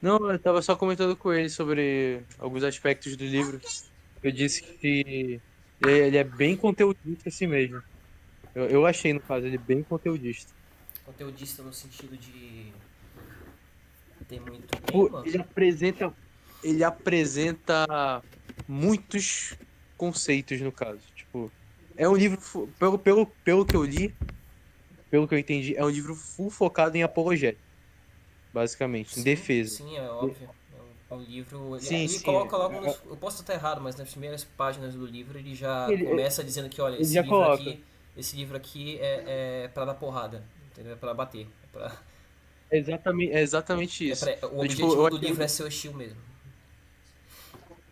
Não, eu tava só comentando com ele sobre alguns aspectos do livro. Eu disse que ele é bem conteudista assim mesmo. Eu achei, no caso, ele bem conteudista. Conteudista no sentido de ter muito Pô, tema? ele apresenta muitos conceitos, no caso. Tipo, é um livro, pelo que eu li, pelo que eu entendi, é um livro full focado em apologética, basicamente, em Sim, defesa. sim, é óbvio. É um livro. Ele, Sim, ele sim. coloca logo nos. Eu posso estar errado, mas nas primeiras páginas do livro ele já Ele, começa dizendo que, olha, ele já coloca. esse livro aqui é para dar porrada, entendeu? É para bater. É exatamente isso. O Eu, tipo, objetivo do livro é ser hostil mesmo.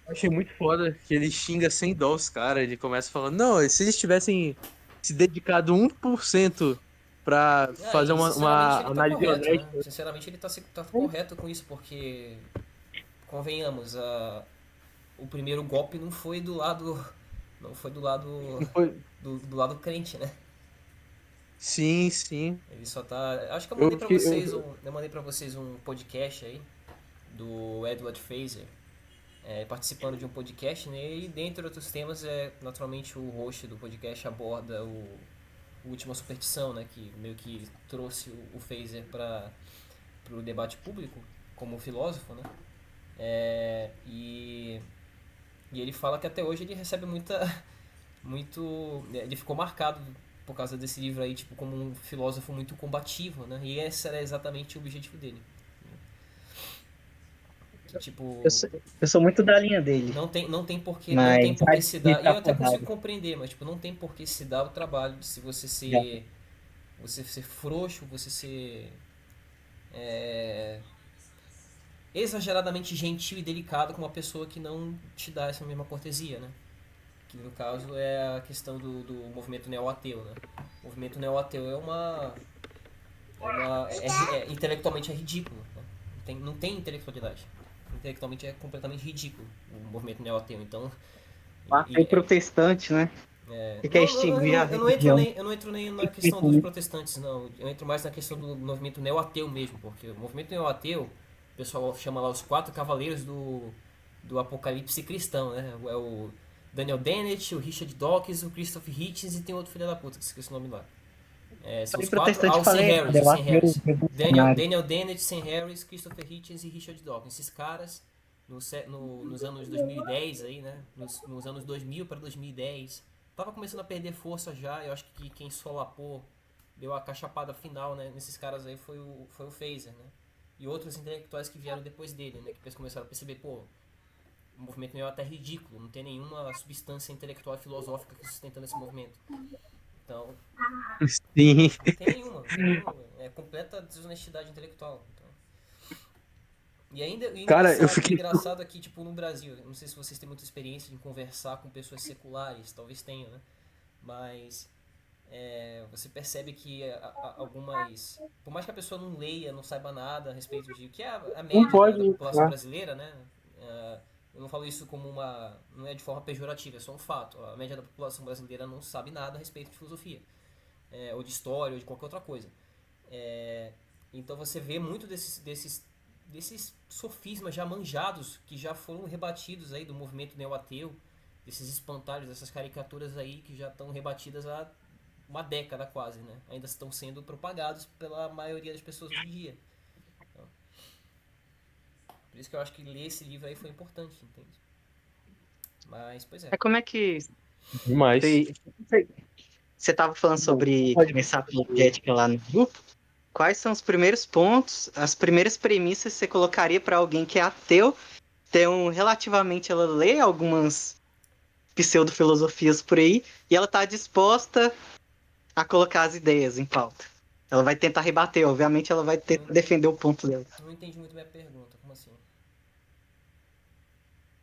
eu achei muito foda que ele xinga sem dó os caras. Ele começa falando, não, se eles tivessem se dedicado 1% pra Ah, fazer e sinceramente uma ele tá análise correto, né? honesta. Sinceramente ele tá correto com isso, porque, convenhamos, o primeiro golpe não foi do lado. Não foi do lado. Não foi... Do lado crente, né? Sim, sim. Ele só tá. Acho que eu Eu mandei pra fiquei. vocês um. Eu mandei para vocês um podcast aí do Edward Fraser, participando de um podcast, né? E dentre outros temas, naturalmente o host do podcast aborda o Última Superstição, né? Que meio que trouxe o Fraser para o debate público como filósofo, né? E ele fala que até hoje ele recebe ele ficou marcado por causa desse livro aí, tipo, como um filósofo muito combativo, né? E esse era exatamente o objetivo dele. Que Eu tipo, sou, eu sou muito da linha dele, não tem mas por a que se dar. E disputa eu até consigo porrada. compreender, mas tipo, não tem por que se dar o trabalho de se Já. você ser frouxo, você ser exageradamente gentil e delicado com uma pessoa que não te dá essa mesma cortesia, né? Que no caso é a questão do movimento neo-ateu, né? O movimento neo-ateu intelectualmente é ridículo, né? Não tem intelectualidade. Intelectualmente é completamente ridículo o movimento neo-ateu. Então, Ateu e, protestante, né? Que quer não, extinguir a religião. eu não entro nem na questão dos protestantes, não. Eu entro mais na questão do movimento neo-ateu mesmo, porque o movimento neo-ateu, o pessoal chama lá os quatro cavaleiros do apocalipse cristão, né? É o Daniel Dennett, o Richard Dawkins, o Christopher Hitchens e tem outro filho da puta, que esqueci o nome lá. São Falei os quatro. Ah, protestante, o Sam falei errado. Harris, É o o Sam ateu Harris. revolucionário. Daniel Dennett, Sam Harris, Christopher Hitchens e Richard Dawkins. Esses caras, nos anos 2010 aí, né? Nos anos 2000 para 2010, tava começando a perder força já. Eu acho que quem solapou, deu a cachapada final, né? Nesses caras aí foi o Phaser, né? E outros intelectuais que vieram depois dele, né? Que depois começaram a perceber, pô, o movimento é até ridículo, não tem nenhuma substância intelectual e filosófica que sustentando esse movimento. Então, Sim. não tem nenhuma, não tem nenhuma. É completa desonestidade intelectual. Então. E Cara, eu o fiquei. engraçado aqui, tipo, no Brasil, não sei se vocês têm muita experiência em conversar com pessoas seculares, talvez tenham, né? Mas você percebe que algumas. Por mais que a pessoa não leia, não saiba nada a respeito de o que é a Não média da pode. população brasileira, né? Eu não falo isso como uma. Não é de forma pejorativa, é só um fato. A média da população brasileira não sabe nada a respeito de filosofia, ou de história, ou de qualquer outra coisa. É, então você vê muito desses sofismas já manjados, que já foram rebatidos aí do movimento neo-ateu, desses espantalhos, dessas caricaturas aí que já estão rebatidas há uma década quase, né? Ainda estão sendo propagados pela maioria das pessoas hoje em dia. Então, por isso que eu acho que ler esse livro aí foi importante, entende? Mas, pois é. É como é que Demais. você você estava falando sobre Pode. começar a apologética lá no grupo? Quais são os primeiros pontos, as primeiras premissas que você colocaria para alguém que é ateu? Então, relativamente, ela lê algumas pseudo-filosofias por aí e ela está disposta a colocar as ideias em pauta. Ela vai tentar rebater, obviamente, ela vai Não, defender o ponto dela. não entendi muito bem a pergunta, como assim?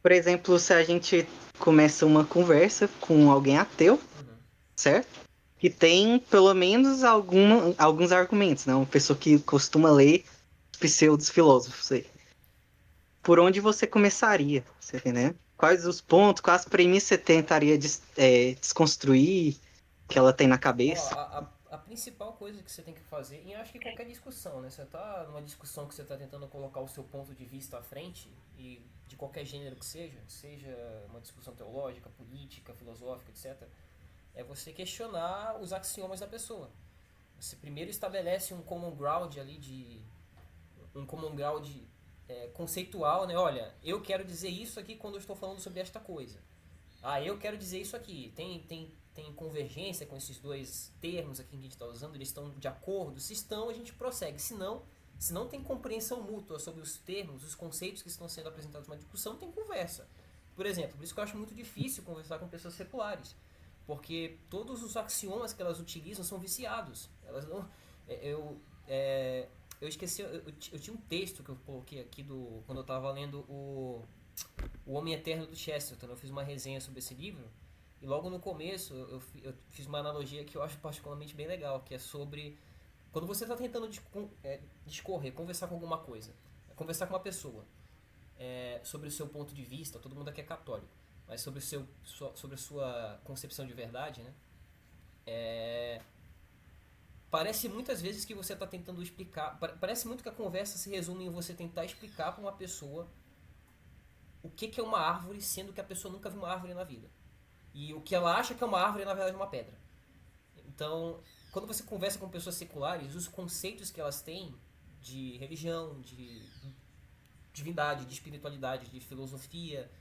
Por exemplo, se a gente começa uma conversa com alguém ateu, Uhum. certo? Que tem pelo menos alguns argumentos, né? Uma pessoa que costuma ler pseudos filósofos aí. Por onde você começaria, você vê, né? Quais os pontos, quais premissas você tentaria desconstruir que ela tem na Ó, cabeça? a principal coisa que você tem que fazer, e eu acho que qualquer discussão, né? Você tá numa discussão que você tá tentando colocar o seu ponto de vista à frente, e de qualquer gênero que seja uma discussão teológica, política, filosófica, etc., é você questionar os axiomas da pessoa. Você primeiro estabelece um common ground ali um common ground conceitual, né? Olha, eu quero dizer isso aqui quando eu estou falando sobre esta coisa. Ah, eu quero dizer isso aqui. Tem convergência com esses dois termos aqui que a gente está usando? Eles estão de acordo? Se estão, a gente prossegue. Se não tem compreensão mútua sobre os termos, os conceitos que estão sendo apresentados numa discussão, tem conversa. Por exemplo, por isso que eu acho muito difícil conversar com pessoas seculares. Porque todos os axiomas que elas utilizam são viciados. Elas não. Eu esqueci. Eu tinha um texto que eu coloquei aqui quando eu estava lendo o Homem Eterno do Chesterton. Eu fiz uma resenha sobre esse livro. E logo no começo eu fiz uma analogia que eu acho particularmente bem legal, que é sobre quando você está tentando discorrer, conversar com alguma coisa, conversar com uma pessoa sobre o seu ponto de vista. Todo mundo aqui é católico, mas sobre a sua concepção de verdade, né? Parece muitas vezes que você está tentando explicar. Parece muito que a conversa se resume em você tentar explicar para uma pessoa o que é uma árvore, sendo que a pessoa nunca viu uma árvore na vida. E o que ela acha que é uma árvore é na verdade uma pedra. Então, quando você conversa com pessoas seculares, os conceitos que elas têm de religião, de divindade, de espiritualidade, de filosofia,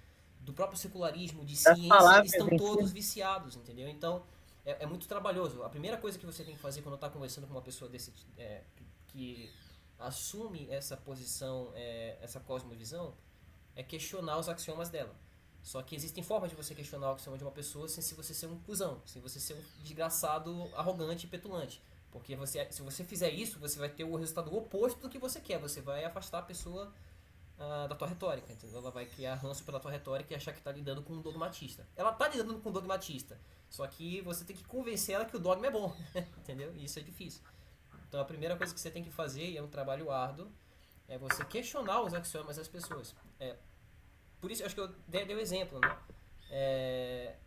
do próprio secularismo, de Das ciência, palavras estão em todos si. viciados, entendeu? Então, é muito trabalhoso. A primeira coisa que você tem que fazer quando está conversando com uma pessoa que assume essa posição, essa cosmovisão, é questionar os axiomas dela. Só que existem formas de você questionar o axioma de uma pessoa sem se você ser um cuzão, sem você ser um desgraçado, arrogante e petulante. Porque se você fizer isso, você vai ter o resultado oposto do que você quer. Você vai afastar a pessoa da tua retórica, entendeu? Ela vai criar ranço pela tua retórica e achar que está lidando com um dogmatista. Ela está lidando com um dogmatista, só que você tem que convencer ela que o dogma é bom, entendeu? E isso é difícil. Então a primeira coisa que você tem que fazer, e é um trabalho árduo, é você questionar os axiomas das pessoas. Por isso, acho que eu dei o exemplo, né?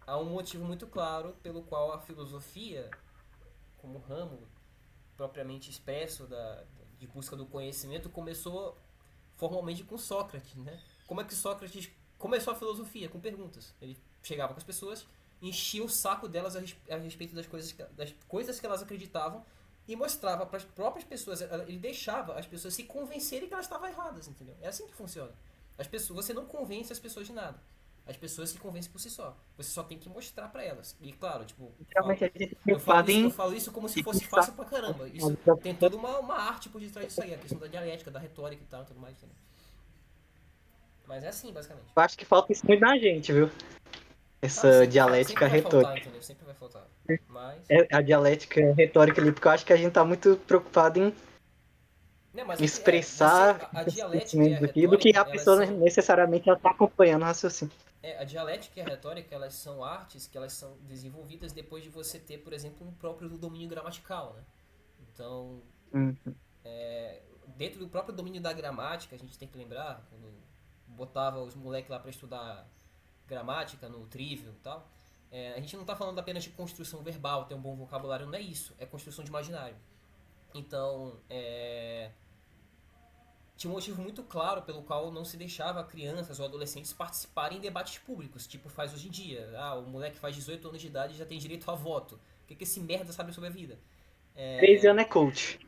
Há um motivo muito claro pelo qual a filosofia, como ramo propriamente expresso de busca do conhecimento, começou formalmente com Sócrates, né? Como é que Sócrates começou a filosofia? Com perguntas. Ele chegava com as pessoas, enchia o saco delas a respeito das coisas que elas acreditavam e mostrava para as próprias pessoas. Ele deixava as pessoas se convencerem que elas estavam erradas, entendeu? É assim que funciona. Você não convence as pessoas de nada. As pessoas se convencem por si só. Você só tem que mostrar pra elas. E claro, tipo, Geralmente a gente é eu falo preocupado isso, eu em falo isso como se fosse fixar. fácil pra caramba. Isso tem toda uma arte por detrás disso aí, a questão da dialética, da retórica e tal, tudo mais, entendeu? Mas é assim, basicamente. Eu acho que falta isso muito na gente, viu? Ah, Essa sempre dialética vai faltar, retórica. entendeu? Sempre vai faltar. Mas. É a dialética retórica ali, porque eu acho que a gente tá muito preocupado em Né, mas expressar a esses dialética e a conhecimentos aqui do que retórica, a elas pessoa são. necessariamente ela tá acompanhando o raciocínio. A dialética e a retórica, elas são artes que elas são desenvolvidas depois de você ter, por exemplo, um próprio domínio gramatical, né? Então, Hum. dentro do próprio domínio da gramática, a gente tem que lembrar, quando botava os moleques lá para estudar gramática no trivial e tal, a gente não está falando apenas de construção verbal, ter um bom vocabulário, não é isso, é construção de imaginário. Então, tinha um motivo muito claro pelo qual não se deixava crianças ou adolescentes participarem em debates públicos, tipo faz hoje em dia. Ah, o moleque faz 18 anos de idade e já tem direito a voto. O que esse merda sabe sobre a vida? 13 anos é coach.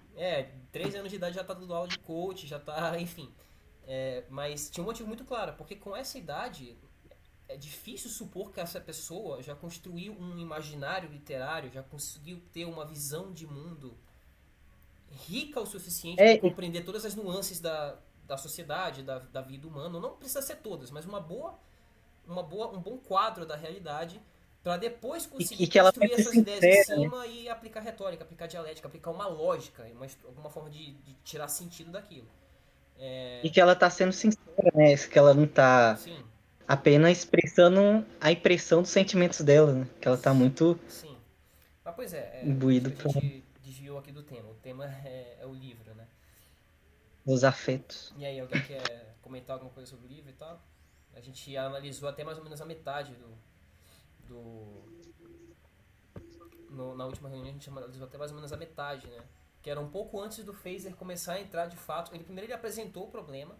13 anos de idade já tá dando aula de coach, já tá, enfim. Mas tinha um motivo muito claro, porque com essa idade é difícil supor que essa pessoa já construiu um imaginário literário, já conseguiu ter uma visão de mundo rica o suficiente para É, compreender todas as nuances da sociedade, da vida humana. Não precisa ser todas, mas um bom quadro da realidade para depois conseguir e que ela vai construir ser essas ideias em sincera, né? cima e aplicar retórica, aplicar dialética, aplicar uma lógica, alguma forma de tirar sentido daquilo. E que ela tá sendo sincera, né? Que ela não tá Sim, apenas expressando a impressão dos sentimentos dela, né? Que ela tá muito sim. Mas pois imbuída a para gente desviou aqui do tema. O tema é o livro, né? os afetos. E aí, alguém quer comentar alguma coisa sobre o livro e tal? A gente analisou até mais ou menos a metade do, na última reunião a gente analisou até mais ou menos a metade, né? Que era um pouco antes do Phaser começar a entrar de fato. Primeiro ele apresentou o problema,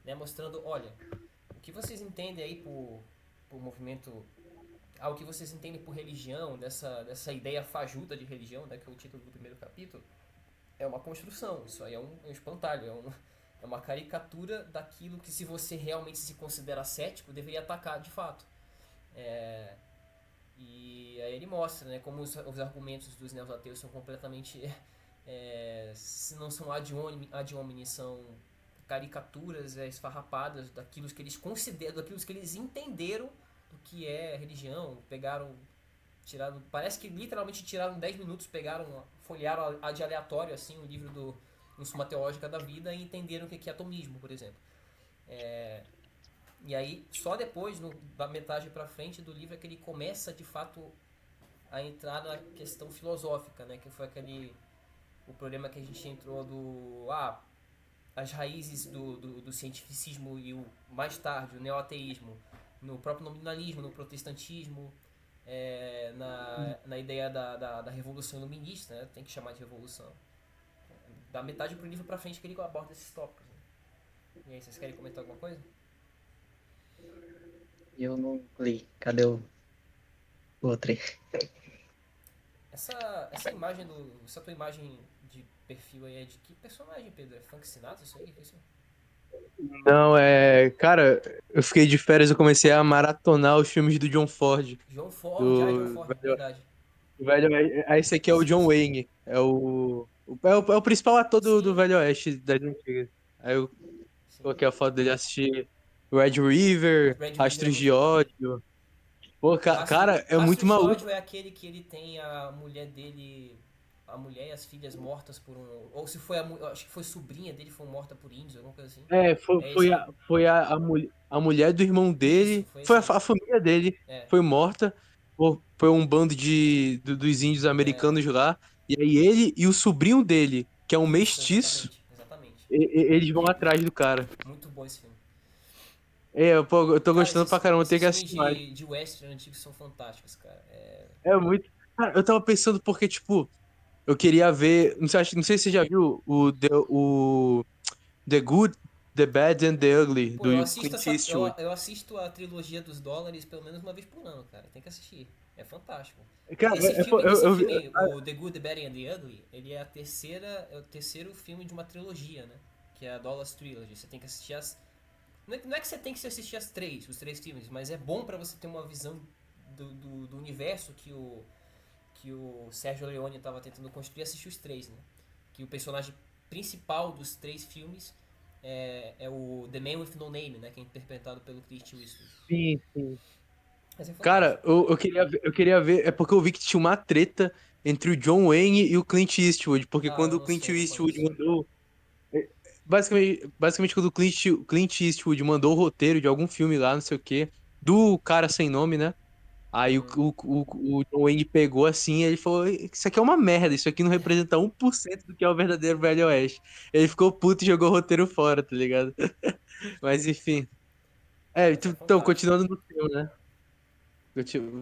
né? Mostrando, olha, o que vocês entendem aí por movimento, o que vocês entendem por religião, dessa ideia fajuta de religião, né? Que é o título do primeiro capítulo, é uma construção. Isso aí é um espantalho, é uma caricatura daquilo que, se você realmente se considera cético, deveria atacar de fato. E aí ele mostra, né, como os argumentos dos neoateus são completamente se não são ad hominem, são caricaturas esfarrapadas daquilo que eles consideram, daquilo que eles entenderam do que é religião. Tiraram, parece que literalmente tiraram 10 minutos, folhearam de aleatório assim o livro do Em Suma Teológica da Vida e entenderam o que é atomismo, por exemplo. E aí, só depois, da metade pra frente do livro, é que ele começa, de fato, a entrar na questão filosófica, né? Que foi o problema que a gente entrou as raízes do cientificismo e mais tarde, o neoateísmo, no próprio nominalismo, no protestantismo, na ideia da revolução iluminista, né? Tem que chamar de revolução. Da metade pro livro pra frente que ele aborda esses tópicos. Né? E aí, vocês querem comentar alguma coisa? Eu não li. Cadê o outro aí? Essa imagem essa tua imagem de perfil aí é de que personagem, Pedro? É Frank Sinatra isso aí? Isso? Não, cara, eu fiquei de férias, eu comecei a maratonar os filmes do John Ford. John Ford, John Do Ford, verdade. Velho Oeste. Esse aqui é o John Wayne. É o principal ator do Sim, Velho Oeste das antigas. Aí eu sim. coloquei a foto dele, assisti Red River, Red River é Rastros de muito bom. Ódio. Pô, cara, é muito Rastros de maluco. ódio é aquele que ele tem a mulher dele, a mulher e as filhas mortas por um. Ou se foi acho que foi sobrinha dele, foi morta por índios, alguma coisa assim. Foi, É esse foi, aí. a, foi a mulher do irmão Isso, dele, foi foi esse a, aí. a família dele, É, foi morta. Pô, foi um bando dos índios é. americanos lá. E aí ele e o sobrinho dele, que é um Isso, mestiço, exatamente, exatamente. eles vão atrás do cara. Muito bom esse filme. Pô, eu tô Cara, gostando pra caramba, tem esses que filmes assistir mais. de western antigos são fantásticos, cara. É muito. Cara, eu tava pensando porque, tipo, eu queria ver. Não sei se você já viu o The Good, The Bad and the Ugly, Pô, eu do assisto Clint Eastwood. eu assisto a trilogia dos dólares pelo menos uma vez por ano, cara. Tem que assistir. É fantástico. Cara, Esse filme, o The Good, The Bad and the Ugly, ele é o terceiro filme de uma trilogia, né? Que é a Dollars Trilogy. Você tem que assistir não é que você tem que assistir os três filmes, mas é bom pra você ter uma visão do universo que o Sergio Leone estava tentando construir, assistir os três, né? Que o personagem principal dos três filmes é o The Man with No Name, né? Que é interpretado pelo Clint Eastwood. sim, sim. Mas é Cara, fantástico. eu queria ver. É porque eu vi que tinha uma treta entre o John Wayne e o Clint Eastwood. Porque Ah, quando eu o não Clint sei, não Eastwood conheço. mandou. Basicamente quando o Clint Eastwood mandou o roteiro de algum filme lá, não sei o quê, do cara sem nome, né? Aí o, Uhum. o, o John Wayne pegou assim, ele falou: Isso aqui é uma merda, isso aqui não representa 1% do que é o verdadeiro Velho Oeste. Ele ficou puto e jogou o roteiro fora, tá ligado? Mas enfim. Mas é Então, fantástico. continuando no tema, né?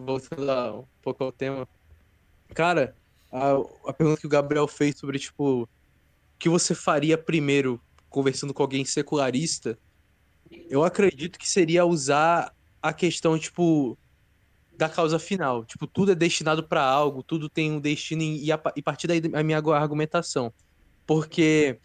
Voltando lá um pouco ao tema. Cara, a pergunta que o Gabriel fez sobre, tipo, o que você faria primeiro conversando com alguém secularista, eu acredito que seria usar a questão, tipo, da causa final. Tipo, tudo é destinado para algo, tudo tem um destino e partir daí a minha argumentação. Porque,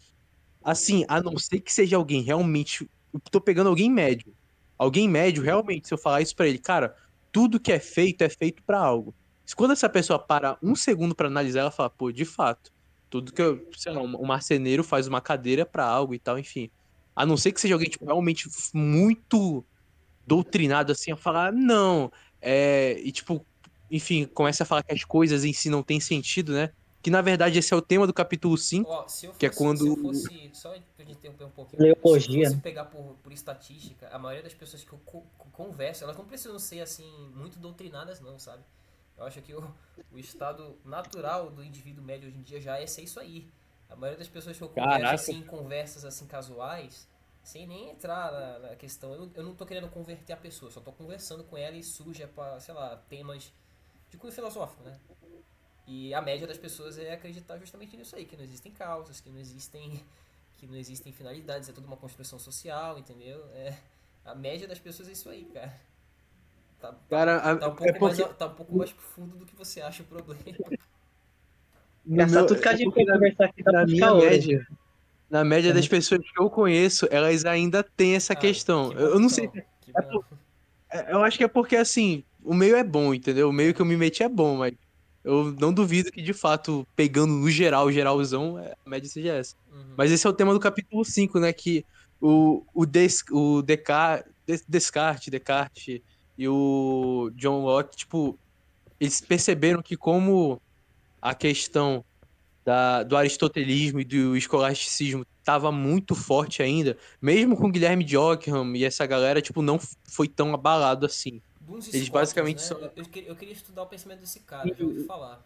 assim, a não ser que seja alguém realmente. Eu tô pegando alguém médio. Alguém médio, realmente, se eu falar isso pra ele, cara, tudo que é feito para algo. Quando essa pessoa para um segundo para analisar, ela fala, pô, de fato, tudo que eu, sei lá, um marceneiro faz uma cadeira para algo e tal, enfim. A não ser que seja alguém, tipo, realmente muito doutrinado assim a falar, não, e tipo, enfim, começa a falar que as coisas em si não têm sentido, né? Que na verdade esse é o tema do capítulo 5 Ó, que é se eu quando. fosse, só pra gente interromper um pouquinho, Pedro, se eu Teologia, fosse né? pegar por estatística, a maioria das pessoas que eu converso, elas não precisam ser, assim, muito doutrinadas não, sabe? Eu acho que o estado natural do indivíduo médio hoje em dia já é ser isso aí. A maioria das pessoas que eu converso, Caraca, assim, em conversas, assim, casuais, sem nem entrar na questão, eu não tô querendo converter a pessoa, só tô conversando com ela e surge, sei lá, temas de cunho filosófico, né? E a média das pessoas é acreditar justamente nisso aí, que não existem causas, que não existem finalidades, é tudo uma construção social, entendeu? A média das pessoas é isso aí, cara. Cara, é porque Tá um pouco mais profundo do que você acha o problema. no Gastar meu, tudo que a é gente porque vai conversar aqui dá na pra ficar minha horas. média, na média das pessoas que eu conheço, elas ainda têm essa Ah, questão. que Eu bom não sei então, se que é bom. eu acho que é porque, assim, o meio é bom, entendeu? O meio É. que eu me meti é bom, mas eu não duvido que, de fato, pegando no geral, geralzão, a média seja essa. Uhum. Mas esse é o tema do capítulo 5, né? Que Descartes e o John Locke, tipo, eles perceberam que como a questão do aristotelismo e do escolasticismo estava muito forte ainda, mesmo com Guilherme de Ockham e essa galera, tipo, não foi tão abalado assim. Duns Eles Scotus, basicamente né? só. Eu queria estudar o pensamento desse cara, já ouvi falar.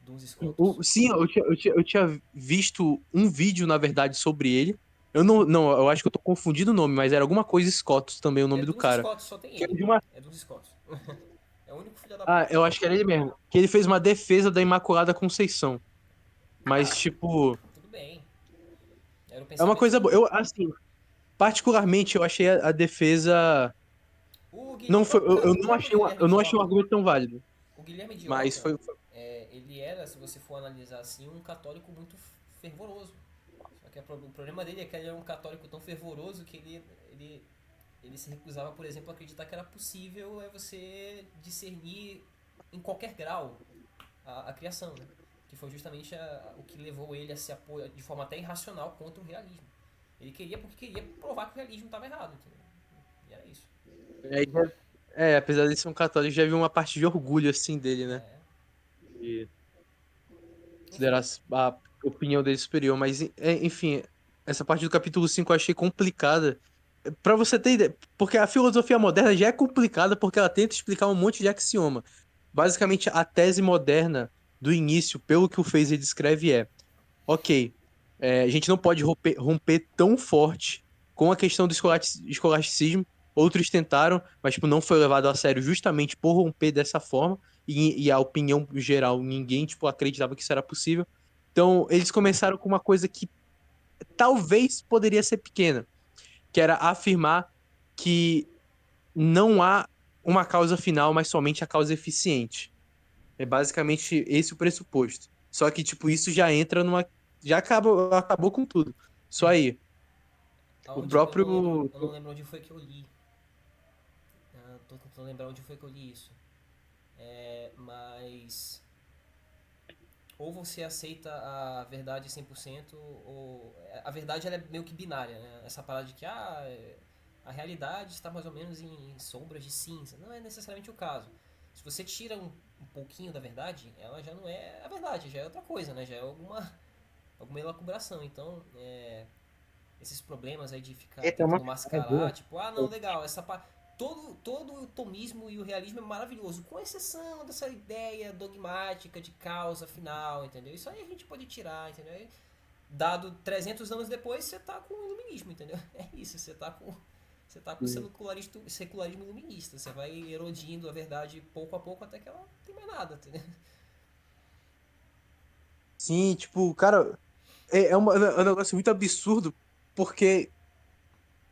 Duns Scotus. Sim, eu tinha visto um vídeo, na verdade, sobre ele. Eu não, eu acho que eu tô confundindo o nome, mas era alguma coisa Scotus também, o É nome do Duns cara. Scotus, só tem Que era ele. de uma... É Duns Scotus. É o único filho da Ah, puta que eu tem. acho que era ele mesmo. Que ele fez uma defesa da Imaculada Conceição. Mas, Ah, tipo, tudo bem. Era o é uma pensamento. coisa boa. Eu, assim, particularmente, eu achei a defesa. Não foi, O eu não próprio achei Guilherme eu de não achei um Ockham. argumento tão válido. O Guilherme de Mas Ockham, foi. ele era, se você for analisar assim, um católico muito fervoroso. Só que o problema dele é que ele era um católico tão fervoroso que ele se recusava, por exemplo, a acreditar que era possível você discernir em qualquer grau a criação, né? Que foi justamente o que levou ele a se apoiar de forma até irracional contra o realismo. Ele queria porque queria provar que o realismo estava errado, entendeu? E era isso. Apesar de ser um católico, já vi uma parte de orgulho, assim, dele, né? É, De enfim, considerar a opinião dele superior. Mas, enfim, essa parte do capítulo 5 eu achei complicada. Pra você ter ideia, porque a filosofia moderna já é complicada porque ela tenta explicar um monte de axioma. Basicamente, a tese moderna do início, pelo que o Fraser descreve, ok, a gente não pode romper tão forte com a questão do escolasticismo. Outros tentaram, mas tipo, não foi levado a sério justamente por romper dessa forma. E a opinião geral, ninguém tipo, acreditava que isso era possível. Então, eles começaram com uma coisa que talvez poderia ser pequena, que era afirmar que não há uma causa final, mas somente a causa eficiente. É basicamente esse o pressuposto. Só que, tipo, isso já entra numa. Já acabou com tudo. Só aí. O aonde próprio. eu não lembro onde foi que eu li. Tô tentando lembrar onde foi que eu li isso. Mas ou você aceita a verdade 100% ou a verdade ela é meio que binária, né? Essa parada de que a realidade está mais ou menos em sombras de cinza. Não é necessariamente o caso. Se você tira um pouquinho da verdade, ela já não é a verdade, já é outra coisa, né? Já é alguma elacubração. Então, esses problemas aí de ficar Essa é uma tentando cara boa. mascarar, tipo, não, legal, todo o tomismo e o realismo é maravilhoso, com exceção dessa ideia dogmática de causa final, entendeu? Isso aí a gente pode tirar, entendeu? Aí, dado 300 anos depois, você tá com o iluminismo, entendeu? É isso, você tá com o secularismo iluminista, você vai erodindo a verdade pouco a pouco até que ela não tem mais nada, entendeu? Sim, tipo, cara, é um negócio muito absurdo, porque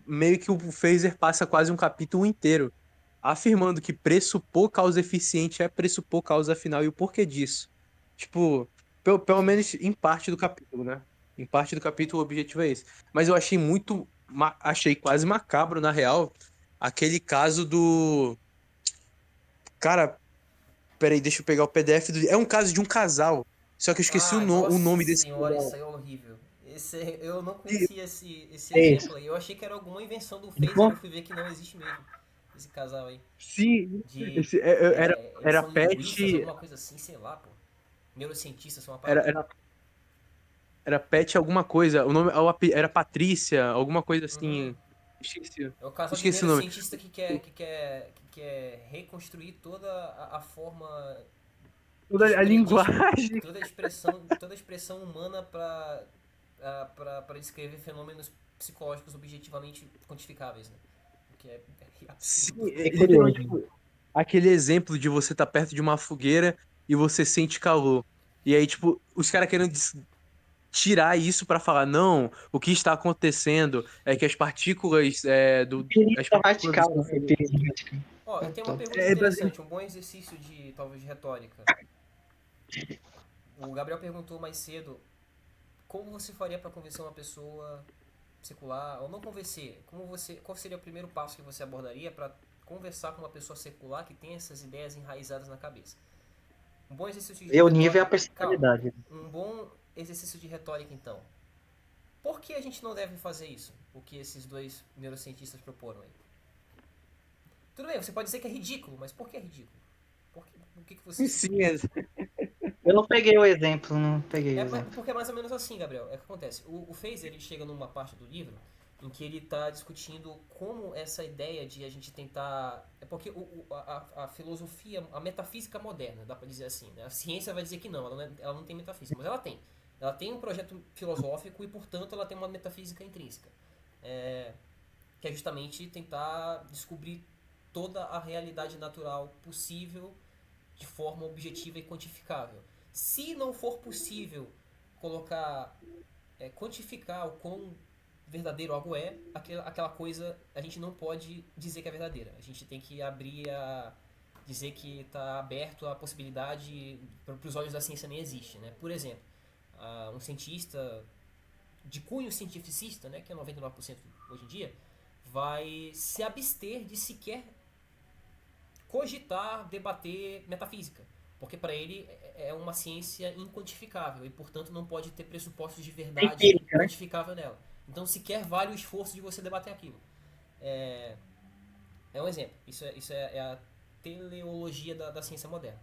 meio que o Fraser passa quase um capítulo inteiro afirmando que pressupor causa eficiente é pressupor causa final e o porquê disso. Tipo, pelo Sim. menos em parte do capítulo, né? Em parte do capítulo o objetivo é esse. Mas eu achei achei quase macabro, na real, aquele caso do. Cara, peraí, deixa eu pegar o PDF do. É um caso de um casal. Só que eu esqueci Ah, o nossa nome desse senhora, isso casal. aí é horrível. Eu não E- conhecia esse É isso. exemplo aí. Eu achei que era alguma invenção do Phaser, Bom, eu fui ver que não existe mesmo. Esse casal aí. Sim, De. Eles era são Pet. linguistas, alguma coisa assim, sei lá, pô. Neurocientistas, são uma Era, parada aí. era, era Pet alguma coisa. O nome era Patrícia, alguma coisa Uhum. assim. Esqueci, É o casal de esqueci o nome. neurocientista que quer reconstruir toda a forma Toda a linguagem. toda a expressão humana para descrever fenômenos psicológicos objetivamente quantificáveis, né? O que é Sim, absurdo. é curioso. literalmente, tipo, aquele exemplo de você estar perto de uma fogueira e você sente calor. E aí, tipo, os caras querendo tirar isso pra falar, não, o que está acontecendo é que as partículas as Empirista partículas do radical, seu né? Empirismo radical. Ó, eu tenho uma pergunta é, interessante, um bom exercício de, talvez, de retórica. O Gabriel perguntou mais cedo como você faria para convencer uma pessoa secular, ou não convencer, qual seria o primeiro passo que você abordaria para conversar com uma pessoa secular que tem essas ideias enraizadas na cabeça? Um bom exercício de Ver o nível e a retórica. Calma. personalidade. Um bom exercício de retórica, então. Por que a gente não deve fazer isso? O que esses dois neurocientistas proporam aí? Tudo bem, você pode dizer que é ridículo, mas por que é ridículo? Por que você sim, Eu não peguei o exemplo, não peguei o exemplo. Porque é mais ou menos assim, Gabriel. É o que acontece. O Fraser, ele chega numa parte do livro em que ele está discutindo como essa ideia de a gente tentar... É porque a filosofia, a metafísica moderna, dá para dizer assim, né? A ciência vai dizer que não, ela não tem metafísica, mas ela tem. Ela tem um projeto filosófico e, portanto, ela tem uma metafísica intrínseca. Que é justamente tentar descobrir toda a realidade natural possível de forma objetiva e quantificável. Se não for possível colocar, quantificar o quão verdadeiro algo é, aquela coisa a gente não pode dizer que é verdadeira. A gente tem que abrir a dizer que está aberto a possibilidade para os olhos da ciência nem existe, né? Por exemplo, um cientista de cunho cientificista, né, que é 99% hoje em dia, vai se abster de sequer cogitar, debater metafísica. Porque para ele é uma ciência inquantificável e, portanto, não pode ter pressupostos de É verdade empírica, né? quantificável nela. Então, sequer vale o esforço de você debater aquilo. É um exemplo. Isso é a teleologia da ciência moderna.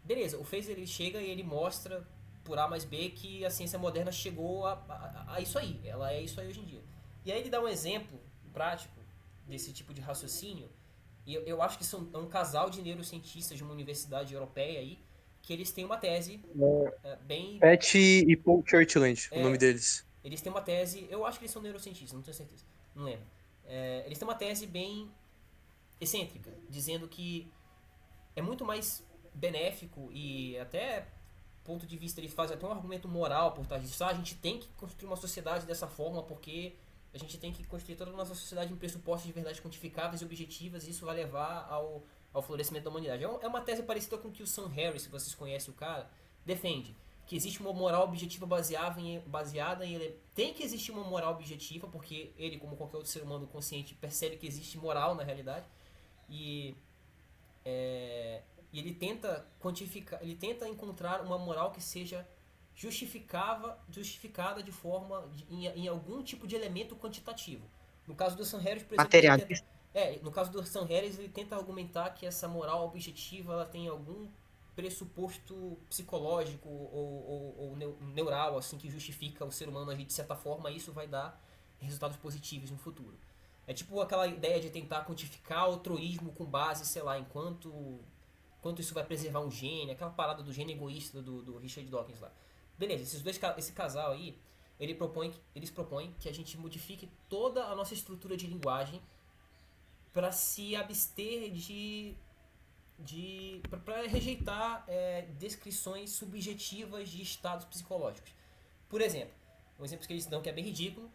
Beleza, o Fraser ele chega e ele mostra por A mais B que a ciência moderna chegou a isso aí. Ela é isso aí hoje em dia. E aí ele dá um exemplo prático desse tipo de raciocínio. E eu acho que é um casal de neurocientistas de uma universidade europeia aí, que eles têm uma tese bem... Pat e Paul Churchland, o nome É, deles. eles têm uma tese... Eu acho que eles são neurocientistas, não tenho certeza. Não lembro. Eles têm uma tese bem excêntrica, dizendo que é muito mais benéfico e até ponto de vista eles fazem até um argumento moral por trás disso. A gente tem que construir uma sociedade dessa forma porque a gente tem que construir toda a nossa sociedade em pressupostos de verdade quantificáveis e objetivas e isso vai levar ao florescimento da humanidade. É uma tese parecida com o que o Sam Harris, se vocês conhecem o cara, defende. Que existe uma moral objetiva baseada em... Tem que existir uma moral objetiva, porque ele, como qualquer outro ser humano consciente, percebe que existe moral na realidade. E ele tenta quantificar, ele tenta encontrar uma moral que seja justificada de forma em algum tipo de elemento quantitativo. No caso do Sam Harris, por exemplo, Materialista. no caso do Sam Harris, ele tenta argumentar que essa moral objetiva ela tem algum pressuposto psicológico ou neural assim que justifica o ser humano agir de certa forma, e isso vai dar resultados positivos no futuro. É tipo aquela ideia de tentar quantificar o altruísmo com base, sei lá, quanto isso vai preservar um gene, aquela parada do gene egoísta do Richard Dawkins lá. Beleza, esse casal aí, eles propõem que a gente modifique toda a nossa estrutura de linguagem para se abster para rejeitar descrições subjetivas de estados psicológicos. Por exemplo, um exemplo que eles dão que é bem ridículo,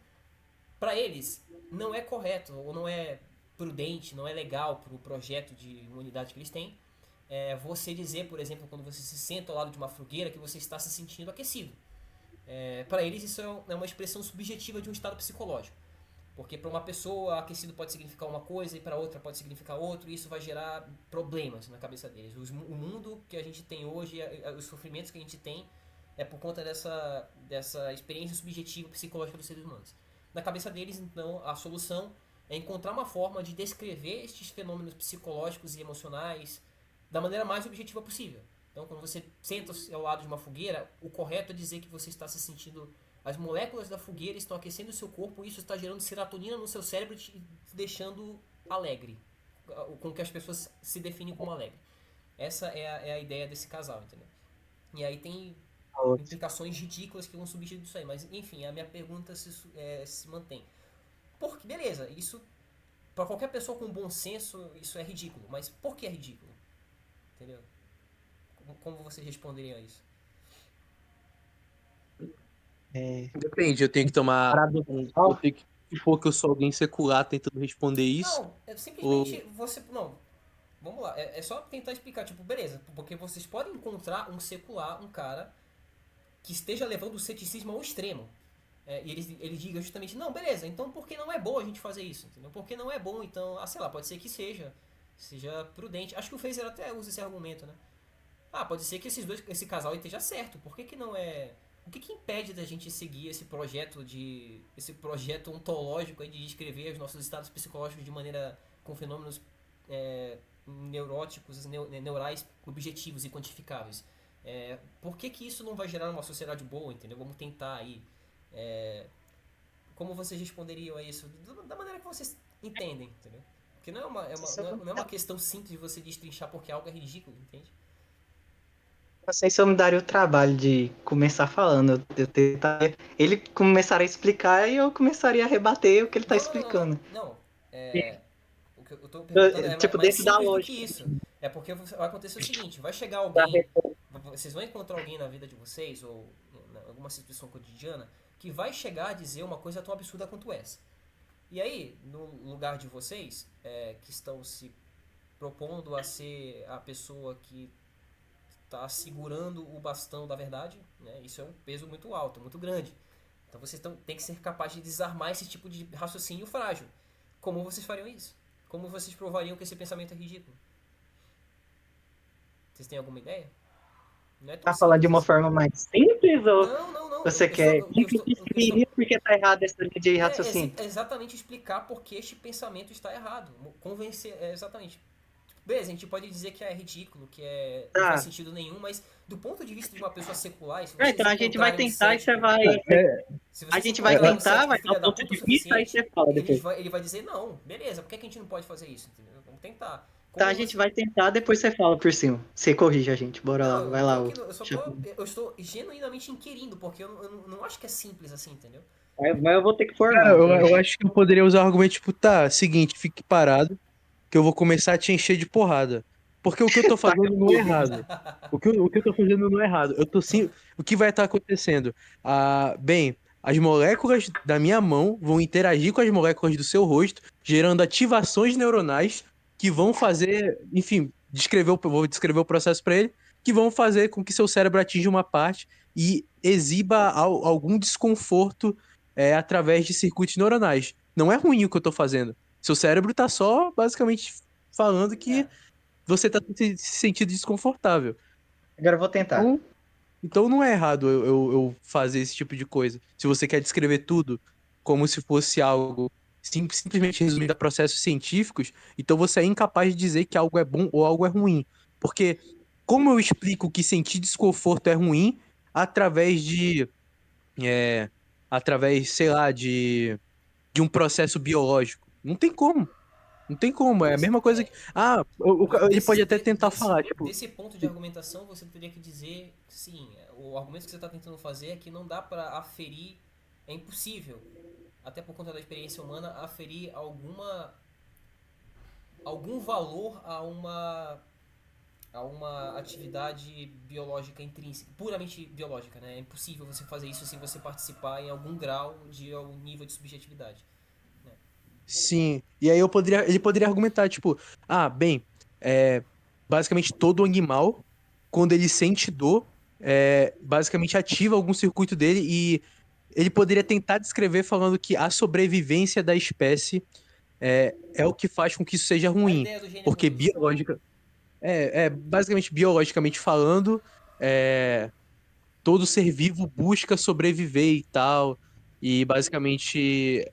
para eles não é correto ou não é prudente, não é legal para o projeto de humanidade que eles têm, você dizer, por exemplo, quando você se senta ao lado de uma fogueira que você está se sentindo aquecido. Para eles isso é uma expressão subjetiva de um estado psicológico. Porque para uma pessoa aquecido pode significar uma coisa e para outra pode significar outro, e isso vai gerar problemas na cabeça deles. O mundo que a gente tem hoje, os sofrimentos que a gente tem, é por conta dessa experiência subjetiva psicológica dos seres humanos. Na cabeça deles, então, a solução é encontrar uma forma de descrever estes fenômenos psicológicos e emocionais da maneira mais objetiva possível. Então, quando você senta ao lado de uma fogueira, o correto é dizer que você está se sentindo... As moléculas da fogueira estão aquecendo o seu corpo e isso está gerando serotonina no seu cérebro e te deixando alegre. Com que as pessoas se definem como alegre. Essa é a ideia desse casal, entendeu? E aí tem implicações ridículas que vão substituir isso aí. Mas, enfim, a minha pergunta se mantém. Porque, beleza, isso... Para qualquer pessoa com bom senso, isso é ridículo. Mas por que é ridículo? Entendeu? como vocês responderiam a isso? Depende, eu tenho que tomar eu tenho que supor que eu sou alguém secular tentando responder isso. Não, é simplesmente Ou. você. Não, vamos lá. É só tentar explicar, tipo, beleza, porque vocês podem encontrar um secular, um cara que esteja levando o ceticismo ao extremo. E ele diga justamente, não, beleza, então por que não é bom a gente fazer isso? Entendeu? Por que não é bom, então, sei lá, pode ser que seja prudente. Acho que o Fraser até usa esse argumento, né? Pode ser que esse casal aí esteja certo. Por que, que não é. O que, que impede da gente seguir esse projeto ontológico aí de descrever os nossos estados psicológicos de maneira com fenômenos neuróticos, neurais objetivos e quantificáveis? Por que, que isso não vai gerar uma sociedade boa, entendeu? Vamos tentar aí. Como vocês responderiam a isso? Da maneira que vocês entendem, entendeu? Porque não é uma questão simples de você destrinchar porque algo é ridículo, entende? Não sei se eu me daria o trabalho de começar falando. Eu tentaria, ele começaria a explicar e eu começaria a rebater o que ele tá explicando. Não. O que eu tô perguntando é Tipo, mais dentro da simples do que lógica. isso. É porque vai acontecer o seguinte: vai chegar Da alguém, vocês vão encontrar alguém na vida de vocês, ou em alguma situação cotidiana, que vai chegar a dizer uma coisa tão absurda quanto essa. E aí, no lugar de vocês, que estão se propondo a ser a pessoa que está segurando o bastão da verdade, né? Isso é um peso muito alto, muito grande. Então vocês têm que ser capazes de desarmar esse tipo de raciocínio frágil. Como vocês fariam isso? Como vocês provariam que esse pensamento é ridículo? Vocês têm alguma ideia? Não é tão Tá falando de simples uma assim. forma mais simples ou Não. você quer simplificar porque tá errado essa linha de raciocínio? Exatamente explicar por que este pensamento está errado. Convencer, exatamente. Beleza, a gente pode dizer que é ridículo, não faz sentido nenhum, mas do ponto de vista de uma pessoa secular, se vocês Então a gente vai encontrarem um tentar e você cético, vai. se A vocês gente vai encontrarem um tentar, cético vai dar filha um da ponto puta o de vista, aí suficiente, você fala depois. ele vai dizer, não, beleza, por que a gente não pode fazer isso? Entendeu? Vamos tentar. Tá, a gente vai tentar, depois você fala por cima. Você corrige a gente, bora lá, Não, vai lá. eu estou genuinamente inquirindo, porque eu não acho que é simples assim, entendeu? Mas eu vou ter que formar. Cara, eu acho que eu poderia usar o argumento, tipo, tá, seguinte, fique parado, que eu vou começar a te encher de porrada. Porque o que eu tô fazendo não é errado. O que eu tô fazendo não é errado. Eu tô sim. O que vai estar acontecendo? Bem, as moléculas da minha mão vão interagir com as moléculas do seu rosto, gerando ativações neuronais que vão fazer, enfim, vou descrever o processo para ele, que vão fazer com que seu cérebro atinja uma parte e exiba algum desconforto através de circuitos neuronais. Não é ruim o que eu tô fazendo. Seu cérebro tá só basicamente falando É, que você tá se sentindo desconfortável. Agora eu vou tentar. Então não é errado eu fazer esse tipo de coisa. Se você quer descrever tudo como se fosse algo simplesmente resumindo a processos científicos, então você é incapaz de dizer que algo é bom ou algo é ruim. Porque como eu explico que sentir desconforto é ruim através é, sei lá, de um processo biológico? Não tem como. Não tem como. É a mesma coisa que. Ele pode até tentar falar, tipo. desse ponto de argumentação, você teria que dizer, sim, o argumento que você está tentando fazer é que não dá para aferir, é impossível, até por conta da experiência humana, aferir algum valor a uma atividade biológica intrínseca, puramente biológica, né? É impossível você fazer isso sem você participar em algum grau de algum nível de subjetividade. Né? Sim. E aí ele poderia argumentar, tipo, bem, basicamente todo animal, quando ele sente dor, basicamente ativa algum circuito dele e ele poderia tentar descrever falando que a sobrevivência da espécie é o que faz com que isso seja A ruim. ideia do gene é Porque ruim, sim. basicamente biologicamente falando, todo ser vivo busca sobreviver e tal. E basicamente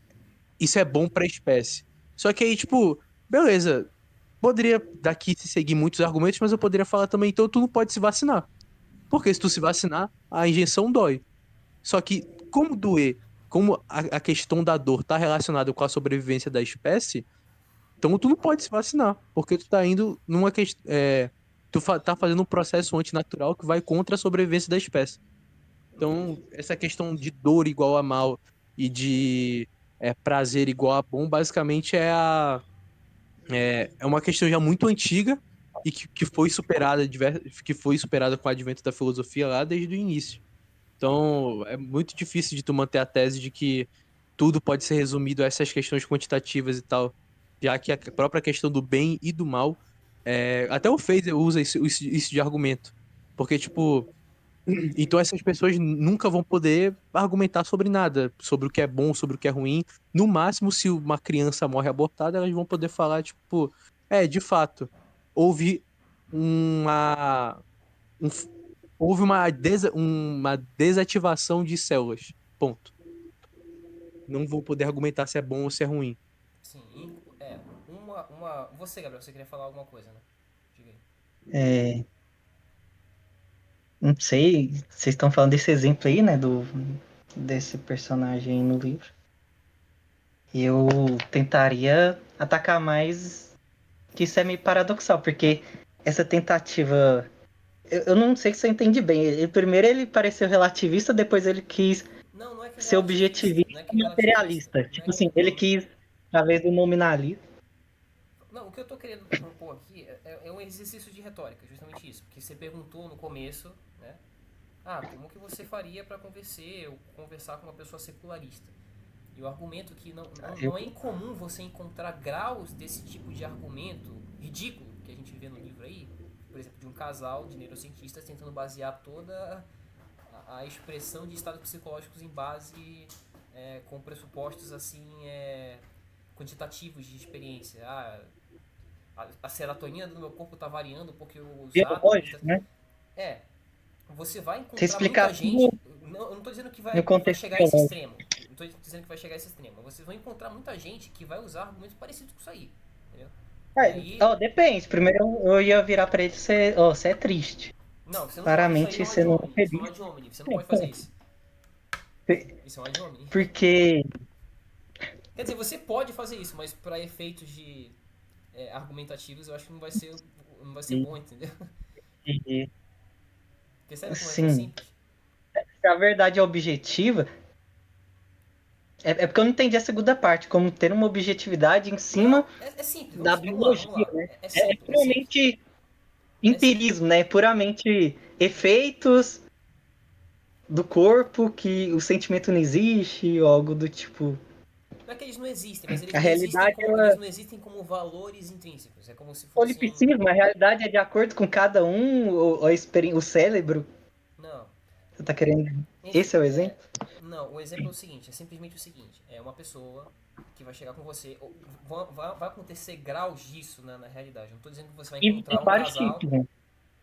isso é bom pra espécie. Só que aí, tipo, beleza, poderia daqui se seguir muitos argumentos, mas eu poderia falar também, então tu não pode se vacinar. Porque se tu se vacinar, a injeção dói. Só que, como doer, como a questão da dor tá relacionada com a sobrevivência da espécie, então tu não pode se vacinar, porque tu tá indo numa questão. Tá fazendo um processo antinatural que vai contra a sobrevivência da espécie. Então, Entendi. essa questão de dor igual a mal e de prazer igual a bom, basicamente é uma questão já muito antiga e que foi superada que foi superada com o advento da filosofia lá desde o início. Então, é muito difícil de tu manter a tese de que tudo pode ser resumido a essas questões quantitativas e tal, já que a própria questão do bem e do mal, até o Fraser usa isso de argumento, porque, tipo, então essas pessoas nunca vão poder argumentar sobre nada, sobre o que é bom, sobre o que é ruim. No máximo, se uma criança morre abortada, elas vão poder falar, tipo, de fato, houve uma um f- houve uma desativação de células. Ponto. Não vou poder argumentar se é bom ou se é ruim. Sim, uma. Você, Gabriel, você queria falar alguma coisa, né? Diga aí. É, não sei, vocês estão falando desse exemplo aí, né, desse personagem no livro. Eu tentaria atacar mais que isso é meio paradoxal, porque essa tentativa. Eu não sei se eu entendi bem. Primeiro ele pareceu relativista, depois ele quis Não, não é que é ser relativista. objetivista Não é que e é relativista. materialista. Não é Tipo assim, ele não, quis, através do nominalismo. não, o que eu tô querendo propor aqui é um exercício de retórica, justamente isso. Porque você perguntou no começo, né? Ah, como que você faria para conversar com uma pessoa secularista? E o argumento que não é incomum você encontrar graus desse tipo de argumento ridículo que a gente vê no livro aí, por exemplo, de um casal de neurocientistas tentando basear toda a expressão de estados psicológicos em base com pressupostos assim quantitativos de experiência. A serotonina do meu corpo está variando porque os átomos. Biológico, né? É, você vai Você encontrar explicar muita gente. tudo Não, eu não estou dizendo que no vai contexto chegar a esse biológico. extremo. Não estou dizendo que vai chegar a esse extremo. Mas vocês vão encontrar muita gente que vai usar argumentos parecidos com isso aí. Entendeu? E aí. Depende. Primeiro eu ia virar pra ele e você é triste. Não, você não pode. Isso aí Claramente é um você ad não é hominem. Isso é um feliz. ad hominem. Você não pode fazer isso. Isso é um ad hominem. Porque Quer dizer, você pode fazer isso, mas para efeitos de argumentativos eu acho que não vai ser bom, entendeu? Percebe como é assim, simples? se a verdade é objetiva, é porque eu não entendi a segunda parte, como ter uma objetividade em cima Não, é simples. da Vamos lá, vamos biologia, lá. né? É É simples, é simples. puramente É simples. empirismo, né? É puramente efeitos do corpo que o sentimento não existe, ou algo do tipo. Não é que eles não existem, mas A eles não existem realidade como, eles ela não existem como valores intrínsecos. É como se fossem. solipsismo, a realidade é de acordo com cada um, o cérebro. Não. Você tá querendo. Enfim, Esse é o exemplo? não, o exemplo é o seguinte, é simplesmente o seguinte, é uma pessoa que vai chegar com você, vai acontecer graus disso na realidade. Não estou dizendo que você vai E tem encontrar um vários casal, tipos, né?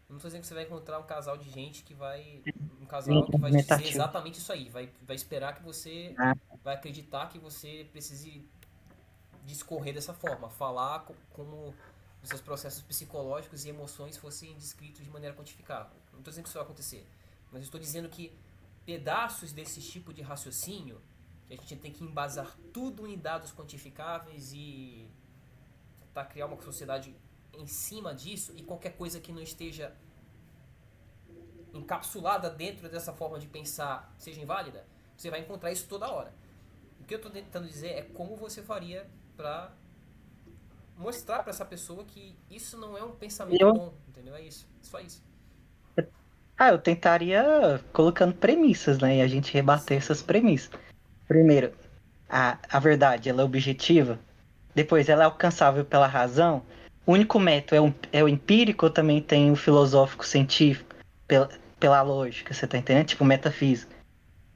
não estou dizendo que você vai encontrar um casal de gente um Em casal que vai te dizer argumentativo. exatamente isso aí, vai esperar que você, Ah, vai acreditar que você precise discorrer dessa forma, falar como os seus processos psicológicos e emoções fossem descritos de maneira quantificável. Não estou dizendo que isso vai acontecer, mas estou dizendo que pedaços desse tipo de raciocínio, que a gente tem que embasar tudo em dados quantificáveis e tentar criar uma sociedade em cima disso, e qualquer coisa que não esteja encapsulada dentro dessa forma de pensar seja inválida, você vai encontrar isso toda hora. O que eu estou tentando dizer é como você faria para mostrar para essa pessoa que isso não é um pensamento eu, bom, entendeu? É isso, só isso. eu tentaria colocando premissas, né? E a gente rebater essas Sim. premissas. Primeiro, a verdade, ela é objetiva. Depois, ela é alcançável pela razão. O único método é o empírico ou também tem o filosófico científico? Pela, pela lógica, você tá entendendo? Tipo, metafísica.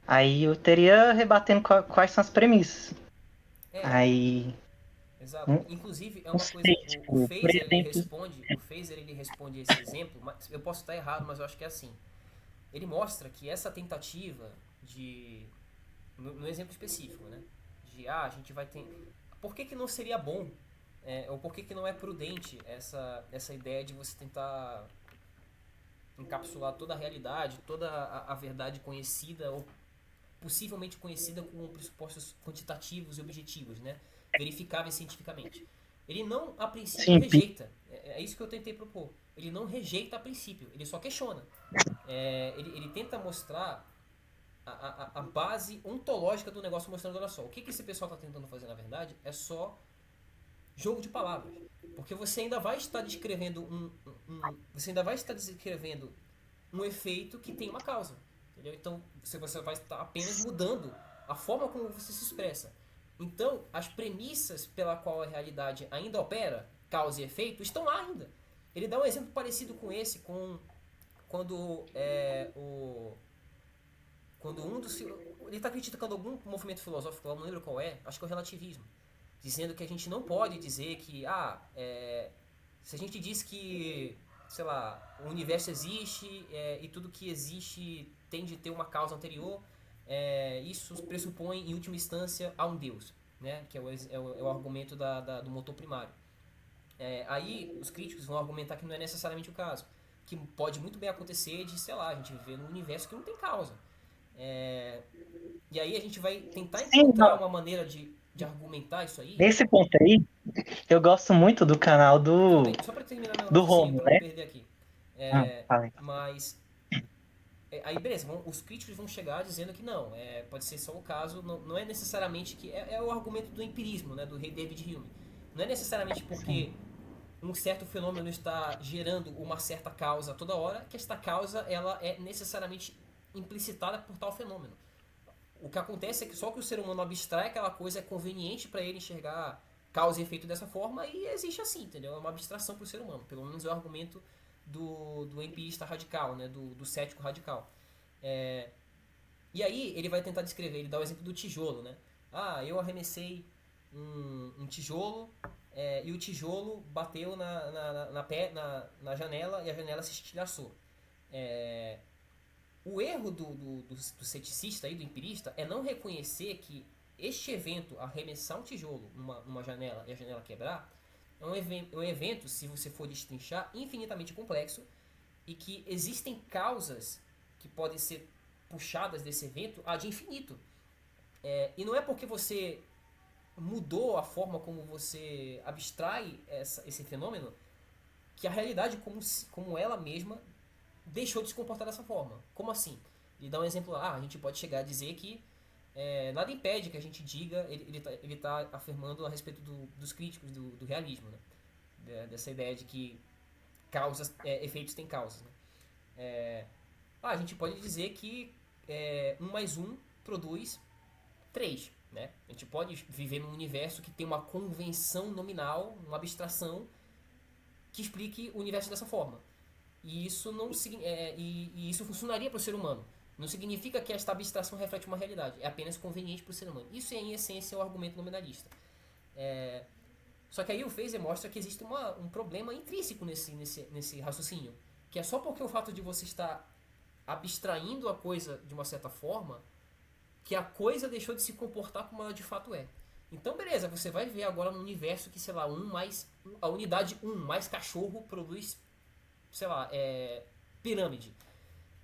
Aí eu teria rebatendo quais são as premissas. É, Aí, exato. não, Inclusive é não uma coisa, sei, o tipo, por Phaser exemplo, ele responde esse exemplo, mas eu posso estar errado, mas eu acho que é assim. Ele mostra que essa tentativa de no exemplo específico, né? De a gente vai ter. Por que não seria bom? Ou por que não é prudente essa ideia de você tentar encapsular toda a realidade, toda a verdade conhecida ou possivelmente conhecida com pressupostos quantitativos e objetivos, né? Verificáveis cientificamente. Ele não, a princípio, sim, rejeita. É isso que eu tentei propor. Ele não rejeita a princípio, ele só questiona. Ele tenta mostrar a base ontológica do negócio, mostrando, olha só, o que esse pessoal está tentando fazer na verdade é só jogo de palavras. Porque você ainda vai estar descrevendo você ainda vai estar descrevendo um efeito que tem uma causa. Entendeu? Então você vai estar apenas mudando a forma como você se expressa. Então, as premissas pela qual a realidade ainda opera, causa e efeito, estão lá ainda. Ele dá um exemplo parecido com esse, quando quando um dos ele está criticando algum movimento filosófico, eu não lembro qual é, acho que é o relativismo, dizendo que a gente não pode dizer que se a gente diz que, sei lá, o universo existe e tudo que existe tem de ter uma causa anterior, isso pressupõe em última instância a um Deus, né? Que é o argumento do motor primário. Aí os críticos vão argumentar que não é necessariamente o caso, que pode muito bem acontecer de, sei lá, a gente viver num universo que não tem causa. E aí a gente vai tentar Sim, encontrar uma maneira de argumentar isso aí. nesse ponto aí, eu gosto muito do canal Só para terminar meu do raciocínio, Romo, para não né? perder aqui. Falei. Mas aí beleza, os críticos vão chegar dizendo que não, pode ser só o caso, não é necessariamente que é o argumento do empirismo, né, do rei David Hume. Não é necessariamente porque um certo fenômeno está gerando uma certa causa toda hora que esta causa ela é necessariamente implicitada por tal fenômeno. O que acontece é que só que o ser humano abstrai aquela coisa, é conveniente para ele enxergar causa e efeito dessa forma e existe assim, entendeu? É uma abstração para o ser humano. Pelo menos é o argumento do empirista radical, né? Do cético radical. E aí ele vai tentar descrever, ele dá o exemplo do tijolo, né? Eu arremessei um tijolo e o tijolo bateu na janela e a janela se estilhaçou. O erro do ceticista, aí, do empirista, é não reconhecer que este evento, arremessar um tijolo numa janela e a janela quebrar, é um evento, se você for destrinchar, infinitamente complexo e que existem causas que podem ser puxadas desse evento ad infinito. E não é porque você mudou a forma como você abstrai esse fenômeno que a realidade como ela mesma deixou de se comportar dessa forma. Como assim? Ele dá um exemplo lá, a gente pode chegar a dizer que nada impede que a gente diga, ele tá afirmando a respeito dos críticos do realismo, né? Dessa ideia de que efeitos têm causas. Né? A gente pode dizer que 1 mais 1 produz 3. Né? A gente pode viver num universo que tem uma convenção nominal, uma abstração, que explique o universo dessa forma. E isso não e isso funcionaria para o ser humano. Não significa que esta abstração reflete uma realidade. É apenas conveniente para o ser humano. Isso é, em essência, o argumento nominalista. Só que aí o Fraser mostra que existe um problema intrínseco nesse raciocínio. Que é só porque o fato de você estar abstraindo a coisa de uma certa forma que a coisa deixou de se comportar como ela de fato é. Então, beleza, você vai ver agora no universo que, sei lá, a unidade 1 mais cachorro produz, sei lá, pirâmide.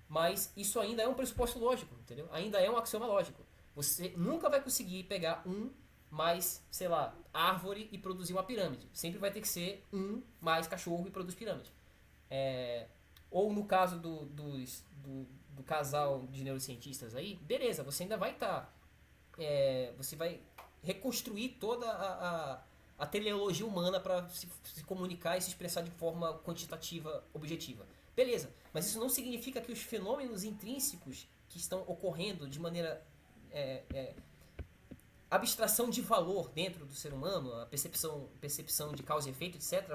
Mas isso ainda é um pressuposto lógico, entendeu? Ainda é um axioma lógico. Você nunca vai conseguir pegar 1 mais, sei lá, árvore e produzir uma pirâmide. Sempre vai ter que ser 1 mais cachorro e produz pirâmide. Ou no caso do casal de neurocientistas aí, beleza, você ainda vai estar. Você vai reconstruir toda a teleologia humana para se comunicar e se expressar de forma quantitativa, objetiva. Beleza, mas isso não significa que os fenômenos intrínsecos que estão ocorrendo de maneira abstração de valor dentro do ser humano, a percepção de causa e efeito, etc.,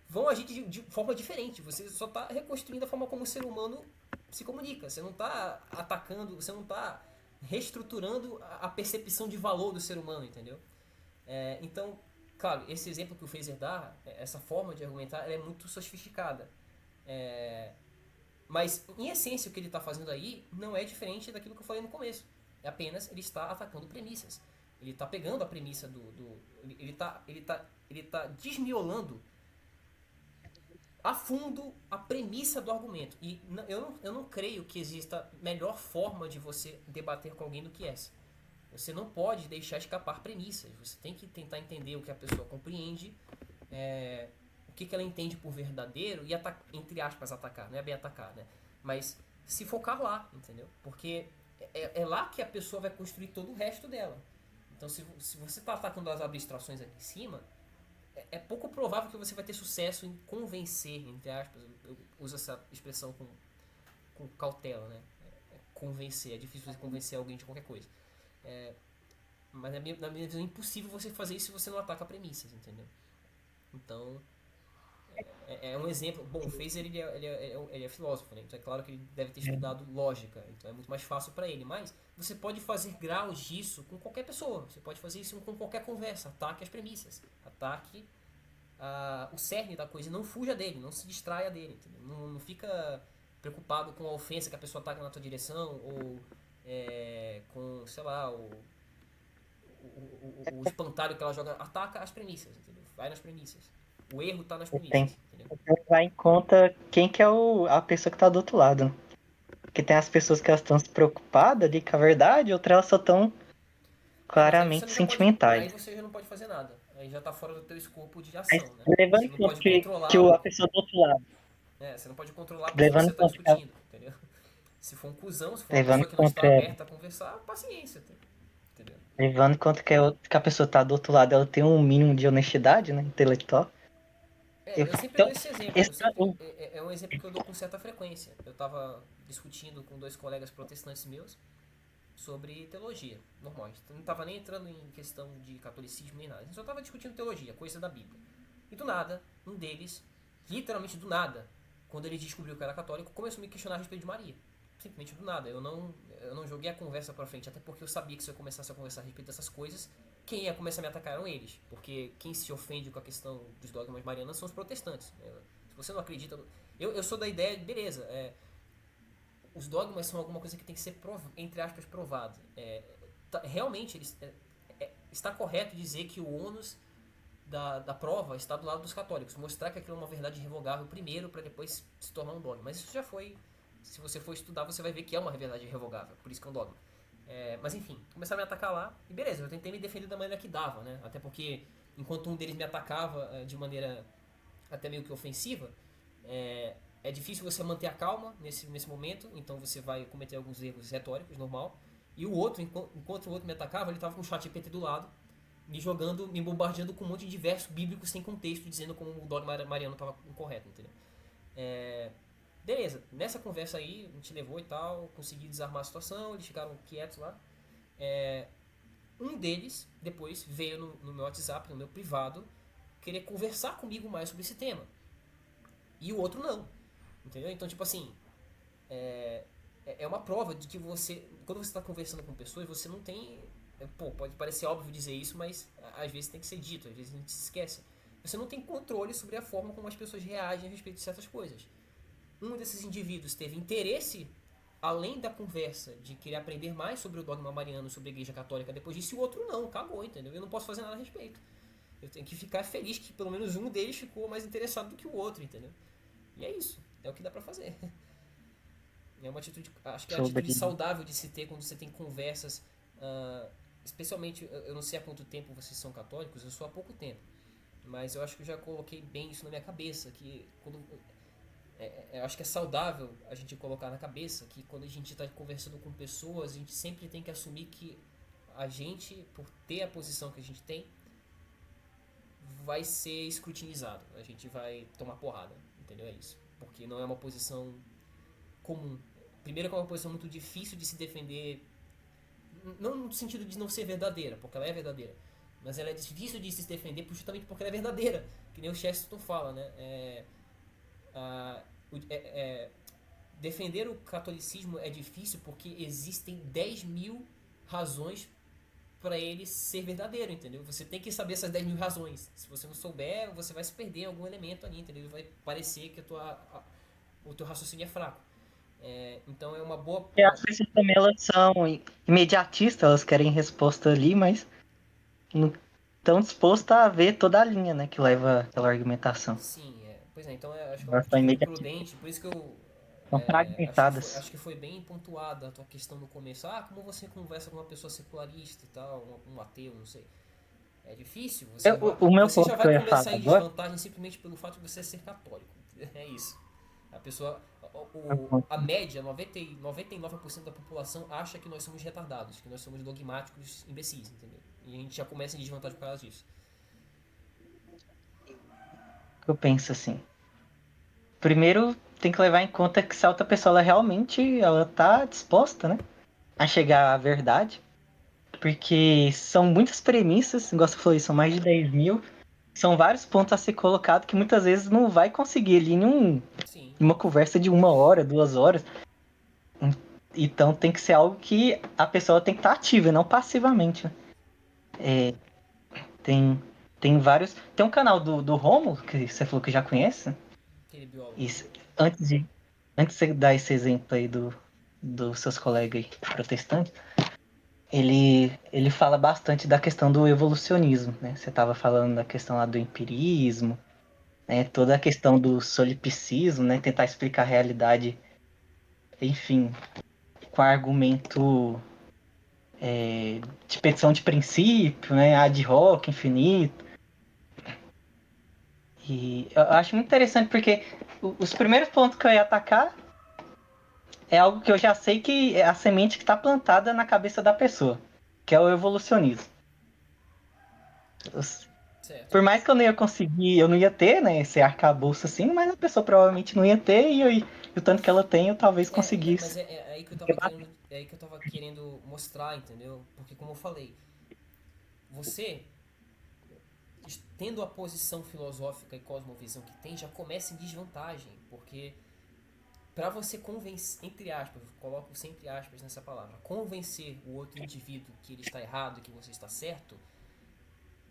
vão agir de forma diferente. Você só está reconstruindo a forma como o ser humano se comunica. Você não está atacando, você não está reestruturando a percepção de valor do ser humano, entendeu? Então, claro, esse exemplo que o Fraser dá, essa forma de argumentar, ela é muito sofisticada. Mas, em essência, o que ele está fazendo aí não é diferente daquilo que eu falei no começo. É apenas ele está atacando premissas. Ele está pegando a premissa ele está desmiolando a fundo a premissa do argumento. E eu não creio que exista melhor forma de você debater com alguém do que essa. Você não pode deixar escapar premissas. Você tem que tentar entender o que a pessoa compreende, o que ela entende por verdadeiro e, entre aspas, atacar. Não é bem atacar, né? Mas se focar lá, entendeu? Porque é lá que a pessoa vai construir todo o resto dela. Então, se você está atacando as abstrações aqui em cima, é pouco provável que você vai ter sucesso em convencer, entre aspas, eu uso essa expressão com cautela, né? Convencer, é difícil você convencer alguém de qualquer coisa. Mas na minha visão é impossível você fazer isso se você não ataca premissas, entendeu? Então, é um exemplo. Bom, o Fraser ele é filósofo, né? Então é claro que ele deve ter estudado lógica, então é muito mais fácil para ele. Mas você pode fazer graus disso com qualquer pessoa, você pode fazer isso com qualquer conversa. Ataque as premissas, ataque o cerne da coisa e não fuja dele, não se distraia dele, entendeu? Não fica preocupado com a ofensa que a pessoa ataca na tua direção ou com, sei lá, o espantalho que ela joga. Ataca as premissas, entendeu? Vai nas premissas. O erro tá nas Tem premissas, entendeu? que levar em conta quem que é a pessoa que tá do outro lado, né? Porque tem as pessoas que elas estão se preocupadas ali com a verdade, outras elas só estão Mas aí você claramente já pode. Aí sentimentais. você já não pode fazer nada. Aí já tá fora do teu escopo de Mas ação, né? levando Você em não conta pode que controlar a o. pessoa do outro lado, Você não pode controlar a pessoa que levando você em tá conta que, discutindo, entendeu? Se for um cuzão, se for uma levando pessoa em que não está conta, aberta a conversar, paciência, entendeu? levando em conta que a pessoa tá do outro lado, ela tem um mínimo de honestidade, né, intelectual. Eu sempre dou Então, esse exemplo. esse, Eu sempre, é um exemplo que eu dou com certa frequência. Eu tava discutindo com dois colegas protestantes meus sobre teologia, normal. A gente não tava nem entrando em questão de catolicismo nem nada. A gente só tava discutindo teologia, coisa da Bíblia. E do nada, um deles, literalmente do nada, quando ele descobriu que era católico, começou a me questionar a respeito de Maria. Simplesmente do nada. Eu não joguei a conversa pra frente, até porque eu sabia que se eu começasse a conversar a respeito dessas coisas, quem ia começar a me atacar eram eles. Porque quem se ofende com a questão dos dogmas marianos são os protestantes. Se você não acredita. Eu sou da ideia, beleza, os dogmas são alguma coisa que tem que ser, entre aspas, provado. Realmente, está correto dizer que o ônus da prova está do lado dos católicos. Mostrar que aquilo é uma verdade irrevogável primeiro, para depois se tornar um dogma. Mas isso já foi. Se você for estudar, você vai ver que é uma verdade irrevogável. Por isso que é um dogma. Mas enfim, começaram a me atacar lá. E beleza, eu tentei me defender da maneira que dava, né? Até porque, enquanto um deles me atacava de maneira até meio que ofensiva, é difícil você manter a calma nesse momento. Então você vai cometer alguns erros retóricos, normal. E o outro, enquanto o outro me atacava, ele estava com o chat GPT do lado, me bombardeando com um monte de versos bíblicos sem contexto, dizendo como o dogma mariano estava incorreto, entendeu? Beleza, nessa conversa aí, a gente levou e tal, consegui desarmar a situação, eles ficaram quietos lá. Um deles, depois, veio no meu WhatsApp, no meu privado, querer conversar comigo mais sobre esse tema. E o outro não, entendeu? Então, tipo assim, é uma prova de que você, quando você está conversando com pessoas, você não tem. Pode parecer óbvio dizer isso, mas às vezes tem que ser dito, às vezes a gente se esquece. Você não tem controle sobre a forma como as pessoas reagem a respeito de certas coisas. Um desses indivíduos teve interesse, além da conversa, de querer aprender mais sobre o dogma mariano, sobre a igreja católica depois disso, e o outro não, cagou, entendeu? Eu não posso fazer nada a respeito. Eu tenho que ficar feliz que pelo menos um deles ficou mais interessado do que o outro, entendeu? E é isso, é o que dá pra fazer. É uma atitude, acho que é a atitude sobre saudável de se ter quando você tem conversas, especialmente, eu não sei há quanto tempo vocês são católicos, eu sou há pouco tempo, mas eu acho que eu já coloquei bem isso na minha cabeça, que quando eu acho que é saudável a gente colocar na cabeça que quando a gente está conversando com pessoas, a gente sempre tem que assumir que a gente, por ter a posição que a gente tem, vai ser escrutinizado. A gente vai tomar porrada, entendeu? É isso. Porque não é uma posição comum. Primeiro que é uma posição muito difícil de se defender, não no sentido de não ser verdadeira, porque ela é verdadeira, mas ela é difícil de se defender justamente porque ela é verdadeira. Que nem o Chesterton fala, né? Defender o catolicismo é difícil porque existem 10 mil razões para ele ser verdadeiro, entendeu? Você tem que saber essas 10 mil razões. Se você não souber, você vai se perder em algum elemento ali, entendeu? Vai parecer que o teu raciocínio é fraco. Então é uma boa. que as pessoas também elas são imediatistas, elas querem resposta ali, mas não estão dispostas a ver toda a linha, né, que leva aquela argumentação. Sim, pois é, então acho que é uma Elas são atitude imediatistas, prudente, por isso que eu são fragmentadas. acho que foi bem pontuada a tua questão no começo. Como você conversa com uma pessoa secularista e tal, um ateu, não sei. É difícil, O meu você já ponto que eu vai ia falar começar em agora, desvantagem simplesmente pelo fato de você ser católico. É isso. A pessoa, a média, 99% da população acha que nós somos retardados, que nós somos dogmáticos imbecis, entendeu? E a gente já começa em desvantagem por causa disso. que eu penso assim. Primeiro, tem que levar em conta que se a outra pessoa ela tá disposta, né, a chegar à verdade. Porque são muitas premissas, igual você falou, são mais de 10 mil. São vários pontos a ser colocado que muitas vezes não vai conseguir ali em Sim. uma conversa de 1 hora, 2 horas. Então tem que ser algo que a pessoa tem que estar ativa e não passivamente, né? Tem, tem vários. Tem um canal do Romulo, que você falou que já conhece. Aquele biólogo. E antes de, antes de você dar esse exemplo aí dos seus colegas aí, protestantes, ele fala bastante da questão do evolucionismo, né? Você estava falando da questão lá do empirismo, né? Toda a questão do solipsismo, né? Tentar explicar a realidade, enfim, com argumento de petição de princípio, né? Ad hoc, infinito. E eu acho muito interessante porque os primeiros pontos que eu ia atacar é algo que eu já sei que é a semente que está plantada na cabeça da pessoa, que é o evolucionismo. Certo. Por mais que eu não ia conseguir, eu não ia ter, né, esse arcabouço assim, mas a pessoa provavelmente não ia ter e o tanto que ela tem eu talvez Mas conseguisse. é aí que eu tava Debater. querendo. É aí que eu tava querendo mostrar, entendeu? Porque como eu falei, você, tendo a posição filosófica e cosmovisão que tem, já começa em desvantagem. Porque para você convencer, entre aspas, eu coloco sempre aspas nessa palavra, convencer o outro indivíduo que ele está errado e que você está certo,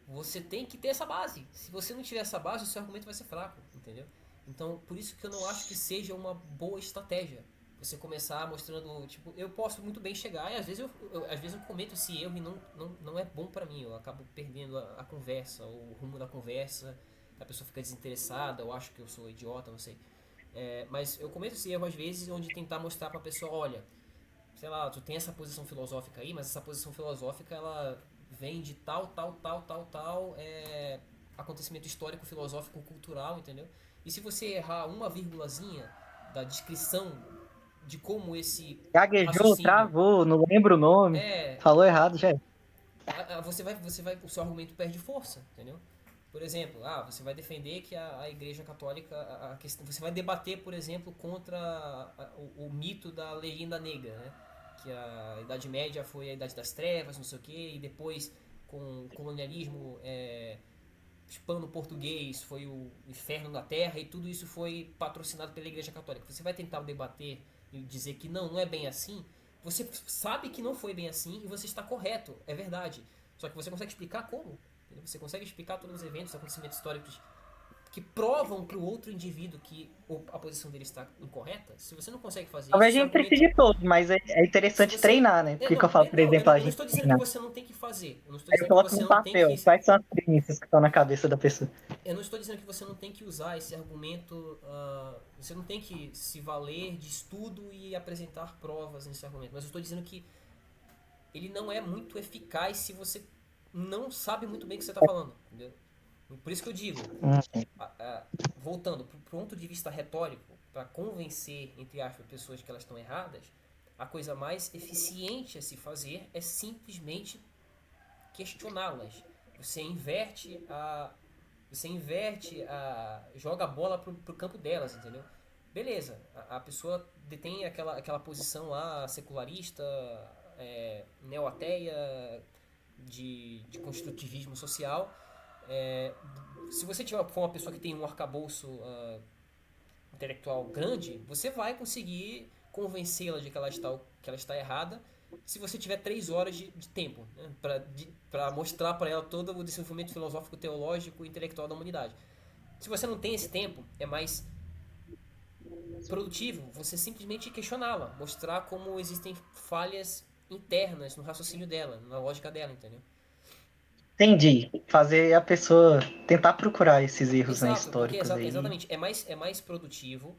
você tem que ter essa base. Se você não tiver essa base, o seu argumento vai ser fraco, entendeu? Então, por isso que eu não acho que seja uma boa estratégia. Você começar mostrando, tipo, eu posso muito bem chegar e às vezes eu cometo esse erro e não é bom pra mim. Eu acabo perdendo a conversa, o rumo da conversa, a pessoa fica desinteressada, eu acho que eu sou idiota, não sei. Mas eu cometo esse erro às vezes onde tentar mostrar pra pessoa, olha, sei lá, tu tem essa posição filosófica aí, mas essa posição filosófica ela vem de tal acontecimento histórico, filosófico, cultural, entendeu? E se você errar uma vírgulazinha da descrição de como esse Gaguejou, raciocínio travou, não lembro o nome, é, falou errado já. o seu argumento perde força, entendeu? Por exemplo, você vai defender que a Igreja Católica, você vai debater, por exemplo, contra o mito da legenda negra, né? Que a Idade Média foi a Idade das Trevas, não sei o quê, e depois com o colonialismo hispano-português foi o inferno na Terra e tudo isso foi patrocinado pela Igreja Católica. Você vai tentar debater e dizer que não é bem assim. Você sabe que não foi bem assim e você está correto, é verdade. Só que você consegue explicar como. Entendeu? Você consegue explicar todos os eventos, acontecimentos históricos que provam para o outro indivíduo que a posição dele está incorreta. Se você não consegue fazer isso, Talvez a seu gente precise argumento. de todos, mas é Se interessante você. treinar, né? Por que eu falo, por Não, exemplo, a eu não gente estou dizendo que treinar? você não tem que fazer. Eu não estou Aí eu dizendo que coloco você no não tem papel, que. quais são as premissas que estão na cabeça da pessoa. Eu não estou dizendo que você não tem que usar esse argumento, você não tem que se valer de estudo e apresentar provas nesse argumento, mas eu estou dizendo que ele não é muito eficaz se você não sabe muito bem o que você está falando, entendeu? Por isso que eu digo, Hum. voltando para o ponto de vista retórico, para convencer, entre aspas, pessoas que elas estão erradas, a coisa mais eficiente a se fazer é simplesmente questioná-las. Você inverte a. Você inverte a. Joga a bola pro campo delas, entendeu? Beleza, a pessoa detém aquela posição lá secularista, neo-ateia, de construtivismo social. É, Se você for uma pessoa que tem um arcabouço intelectual grande, você vai conseguir convencê-la de que ela está errada se você tiver 3 horas de tempo, né, para mostrar para ela todo o desenvolvimento filosófico, teológico e intelectual da humanidade. Se você não tem esse tempo, é mais produtivo você simplesmente questioná-la, mostrar como existem falhas internas no raciocínio dela, na lógica dela, entendeu? Entendi. Fazer a pessoa tentar procurar esses erros, né, Exato, porque históricos aí. exatamente é mais produtivo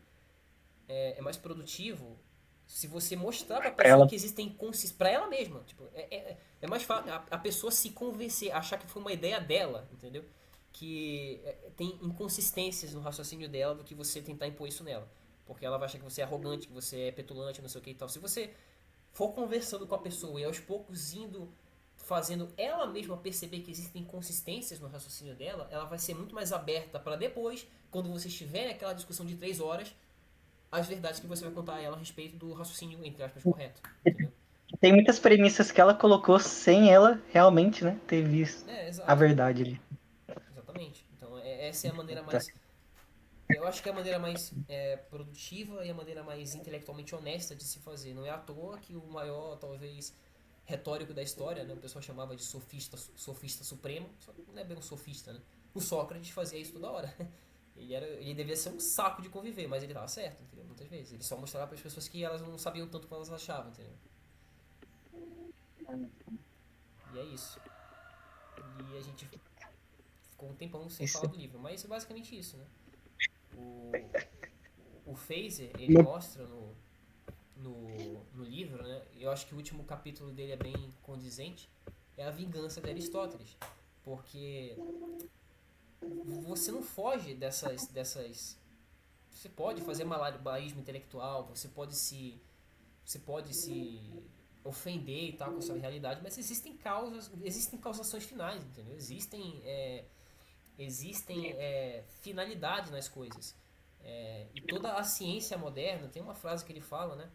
é mais produtivo se você mostrar pra Pra pessoa ela. que existem inconsistências pra ela mesma. Tipo, é mais fácil a pessoa se convencer, achar que foi uma ideia dela, entendeu? Que tem inconsistências no raciocínio dela do que você tentar impor isso nela. Porque ela vai achar que você é arrogante, que você é petulante, não sei o que e tal. Se você for conversando com a pessoa e aos poucos indo fazendo ela mesma perceber que existem inconsistências no raciocínio dela, ela vai ser muito mais aberta para depois, quando vocês tiverem aquela discussão de 3 horas, as verdades que você vai contar a ela a respeito do raciocínio, entre aspas, correto. Entendeu? Tem muitas premissas que ela colocou sem ela realmente, né, ter visto a Exato. verdade ali. Exatamente. Então, essa é a maneira mais. Eu acho que é a maneira mais produtiva e a maneira mais intelectualmente honesta de se fazer. Não é à toa que o maior, talvez, retórico da história, né, o pessoal chamava de sofista supremo, só que não é bem um sofista, né? O Sócrates fazia isso toda hora. Ele devia ser um saco de conviver, mas ele estava certo, entendeu? Muitas vezes. Ele só mostrava para as pessoas que elas não sabiam tanto quanto elas achavam, entendeu? E é isso. E a gente ficou um tempão sem Isso. falar do livro, mas é basicamente isso, né? O Phaser, ele Uma- mostra no livro, né? Eu acho que o último capítulo dele é bem condizente, é a vingança de Aristóteles. Porque você não foge dessas. Você pode fazer malabarismo intelectual, você pode se ofender e tal com essa realidade, mas existem causações finais, entendeu? Existem finalidade nas coisas. E toda a ciência moderna, tem uma frase que ele fala, né?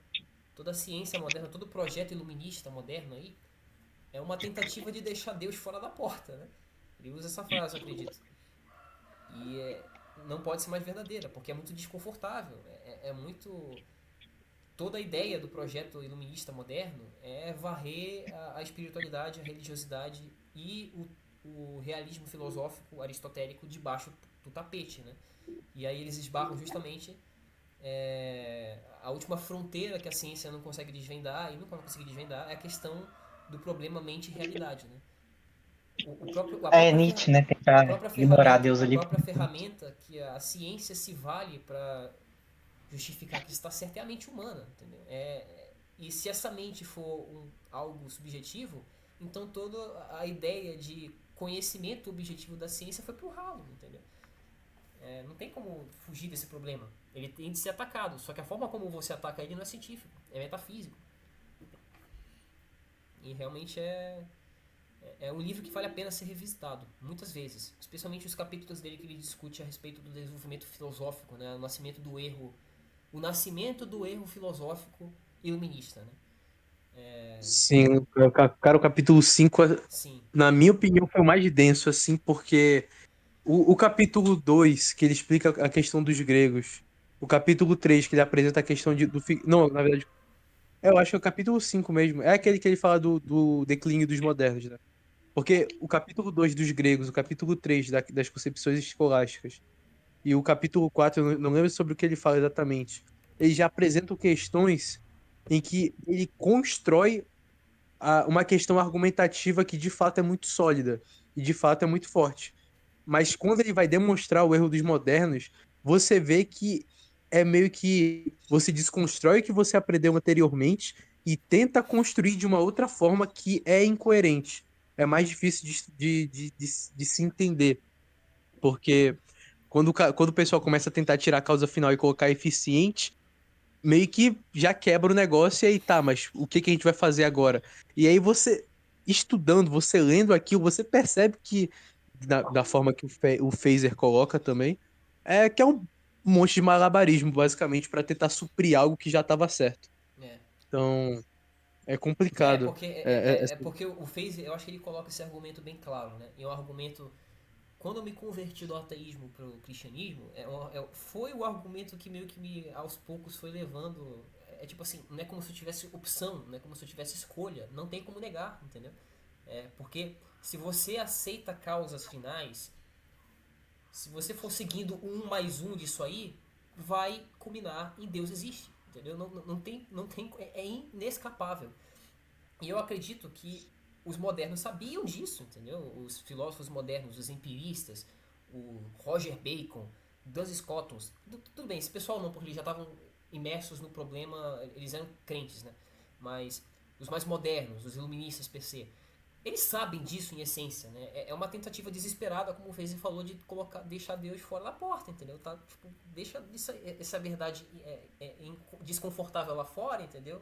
Toda a ciência moderna, todo projeto iluminista moderno aí, é uma tentativa de deixar Deus fora da porta, né? Ele usa essa frase, eu acredito. E não pode ser mais verdadeira, porque é muito desconfortável. É muito. Toda a ideia do projeto iluminista moderno é varrer a espiritualidade, a religiosidade e o realismo filosófico aristotélico debaixo do tapete, né? E aí eles esbarram justamente a última fronteira que a ciência não consegue desvendar e nunca vai conseguir desvendar é a questão do problema mente e realidade, né? O próprio, É Nietzsche, né, a tentar própria ignorar ferramenta, Deus a ali. própria ferramenta que a ciência se vale para justificar que está certa é a mente humana, entendeu? E se essa mente for algo subjetivo, então toda a ideia de conhecimento objetivo da ciência foi pro ralo, entendeu? Não tem como fugir desse problema. Ele tem de ser atacado, só que a forma como você ataca ele não é científico, é metafísico. E realmente é um livro que vale a pena ser revisitado, muitas vezes. Especialmente os capítulos dele que ele discute a respeito do desenvolvimento filosófico, né? O nascimento do erro filosófico iluminista, né? Sim, cara, o capítulo 5 Sim, na minha opinião, foi o mais denso, assim, porque o capítulo 2 que ele explica a questão dos gregos, o capítulo 3 que ele apresenta a questão Não, na verdade, eu acho que é o capítulo 5 mesmo. É aquele que ele fala do declínio dos modernos, né? Porque o capítulo 2 dos gregos, o capítulo 3 das concepções escolásticas e o capítulo 4 eu não lembro sobre o que ele fala exatamente. Ele já apresentam questões em que ele constrói uma questão argumentativa que de fato é muito sólida e de fato é muito forte. Mas quando ele vai demonstrar o erro dos modernos, você vê que é meio que você desconstrói o que você aprendeu anteriormente e tenta construir de uma outra forma que é incoerente. É mais difícil de se entender. Porque quando o pessoal começa a tentar tirar a causa final e colocar eficiente, meio que já quebra o negócio e aí tá, mas o que que a gente vai fazer agora? E aí você, estudando, você lendo aquilo, você percebe que, da forma que o Phaser coloca também, é que é um monte de malabarismo, basicamente, pra tentar suprir algo que já estava certo. é. Então, é complicado. Porque o Face, eu acho que ele coloca esse argumento bem claro, né? E é um argumento. Quando eu me converti do ateísmo pro cristianismo, foi o argumento que meio que aos poucos foi levando. Tipo assim, não é como se eu tivesse opção, não é como se eu tivesse escolha, não tem como negar, entendeu? Porque se você aceita causas finais, se você for seguindo um mais um disso aí, vai culminar em Deus existe, entendeu? Não tem, é inescapável. E eu acredito que os modernos sabiam disso, entendeu? Os filósofos modernos, os empiristas, o Roger Bacon, Duns Scotus, tudo bem, esse pessoal não, porque eles já estavam imersos no problema, eles eram crentes, né? Mas os mais modernos, os iluministas per se, eles sabem disso em essência, né? É uma tentativa desesperada, como o Fezzi falou, de deixar Deus fora da porta, entendeu? Tá, tipo, deixa essa verdade desconfortável lá fora, entendeu?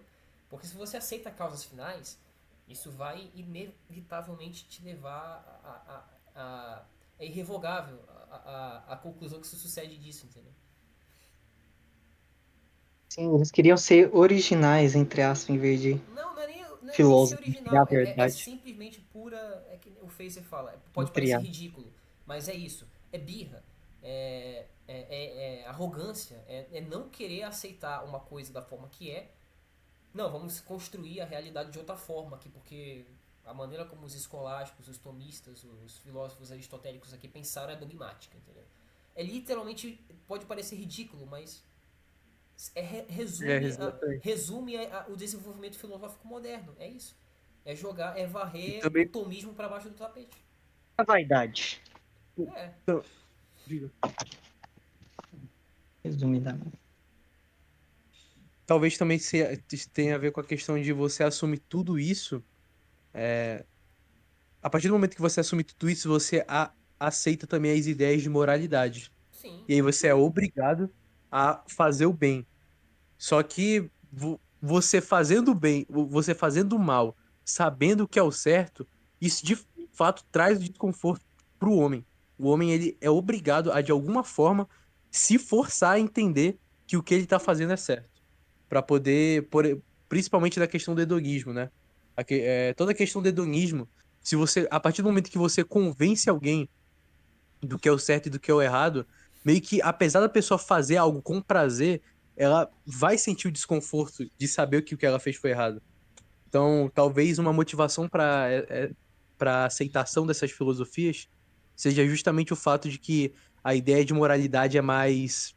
Porque se você aceita causas finais, Isso vai inevitavelmente te levar é irrevogável a conclusão que se sucede disso, entendeu? Sim, eles queriam ser originais, entre aspas, em vez de Não é nem ser filósofos, criar a original, é verdade, simplesmente pura. É que o Phaser fala, pode entre parecer aspas. ridículo, mas é isso. É birra, é arrogância, é não querer aceitar uma coisa da forma que é. Não, vamos construir a realidade de outra forma aqui, porque a maneira como os escolásticos, os tomistas, os filósofos aristotélicos aqui pensaram é dogmática, entendeu? É literalmente, pode parecer ridículo, mas É, exatamente. resume o desenvolvimento filosófico moderno. É isso. É jogar, é E varrer o também, tomismo para baixo do tapete. A vaidade, É, então, diga. resumidamente. Talvez também tenha a ver com a questão de você assumir tudo isso. A partir do momento que você assume tudo isso, você aceita também as ideias de moralidade. sim. E aí você é obrigado a fazer o bem. Só que você fazendo o bem, você fazendo o mal, sabendo o que é o certo, isso de fato traz desconforto pro homem. O homem ele é obrigado a de alguma forma se forçar a entender que o que ele tá fazendo é certo, para poder, principalmente da questão do hedonismo, né? Toda a questão do hedonismo, se você, a partir do momento que você convence alguém do que é o certo e do que é o errado, meio que, apesar da pessoa fazer algo com prazer, ela vai sentir o desconforto de saber que o que ela fez foi errado. Então, talvez uma motivação para aceitação dessas filosofias seja justamente o fato de que a ideia de moralidade é mais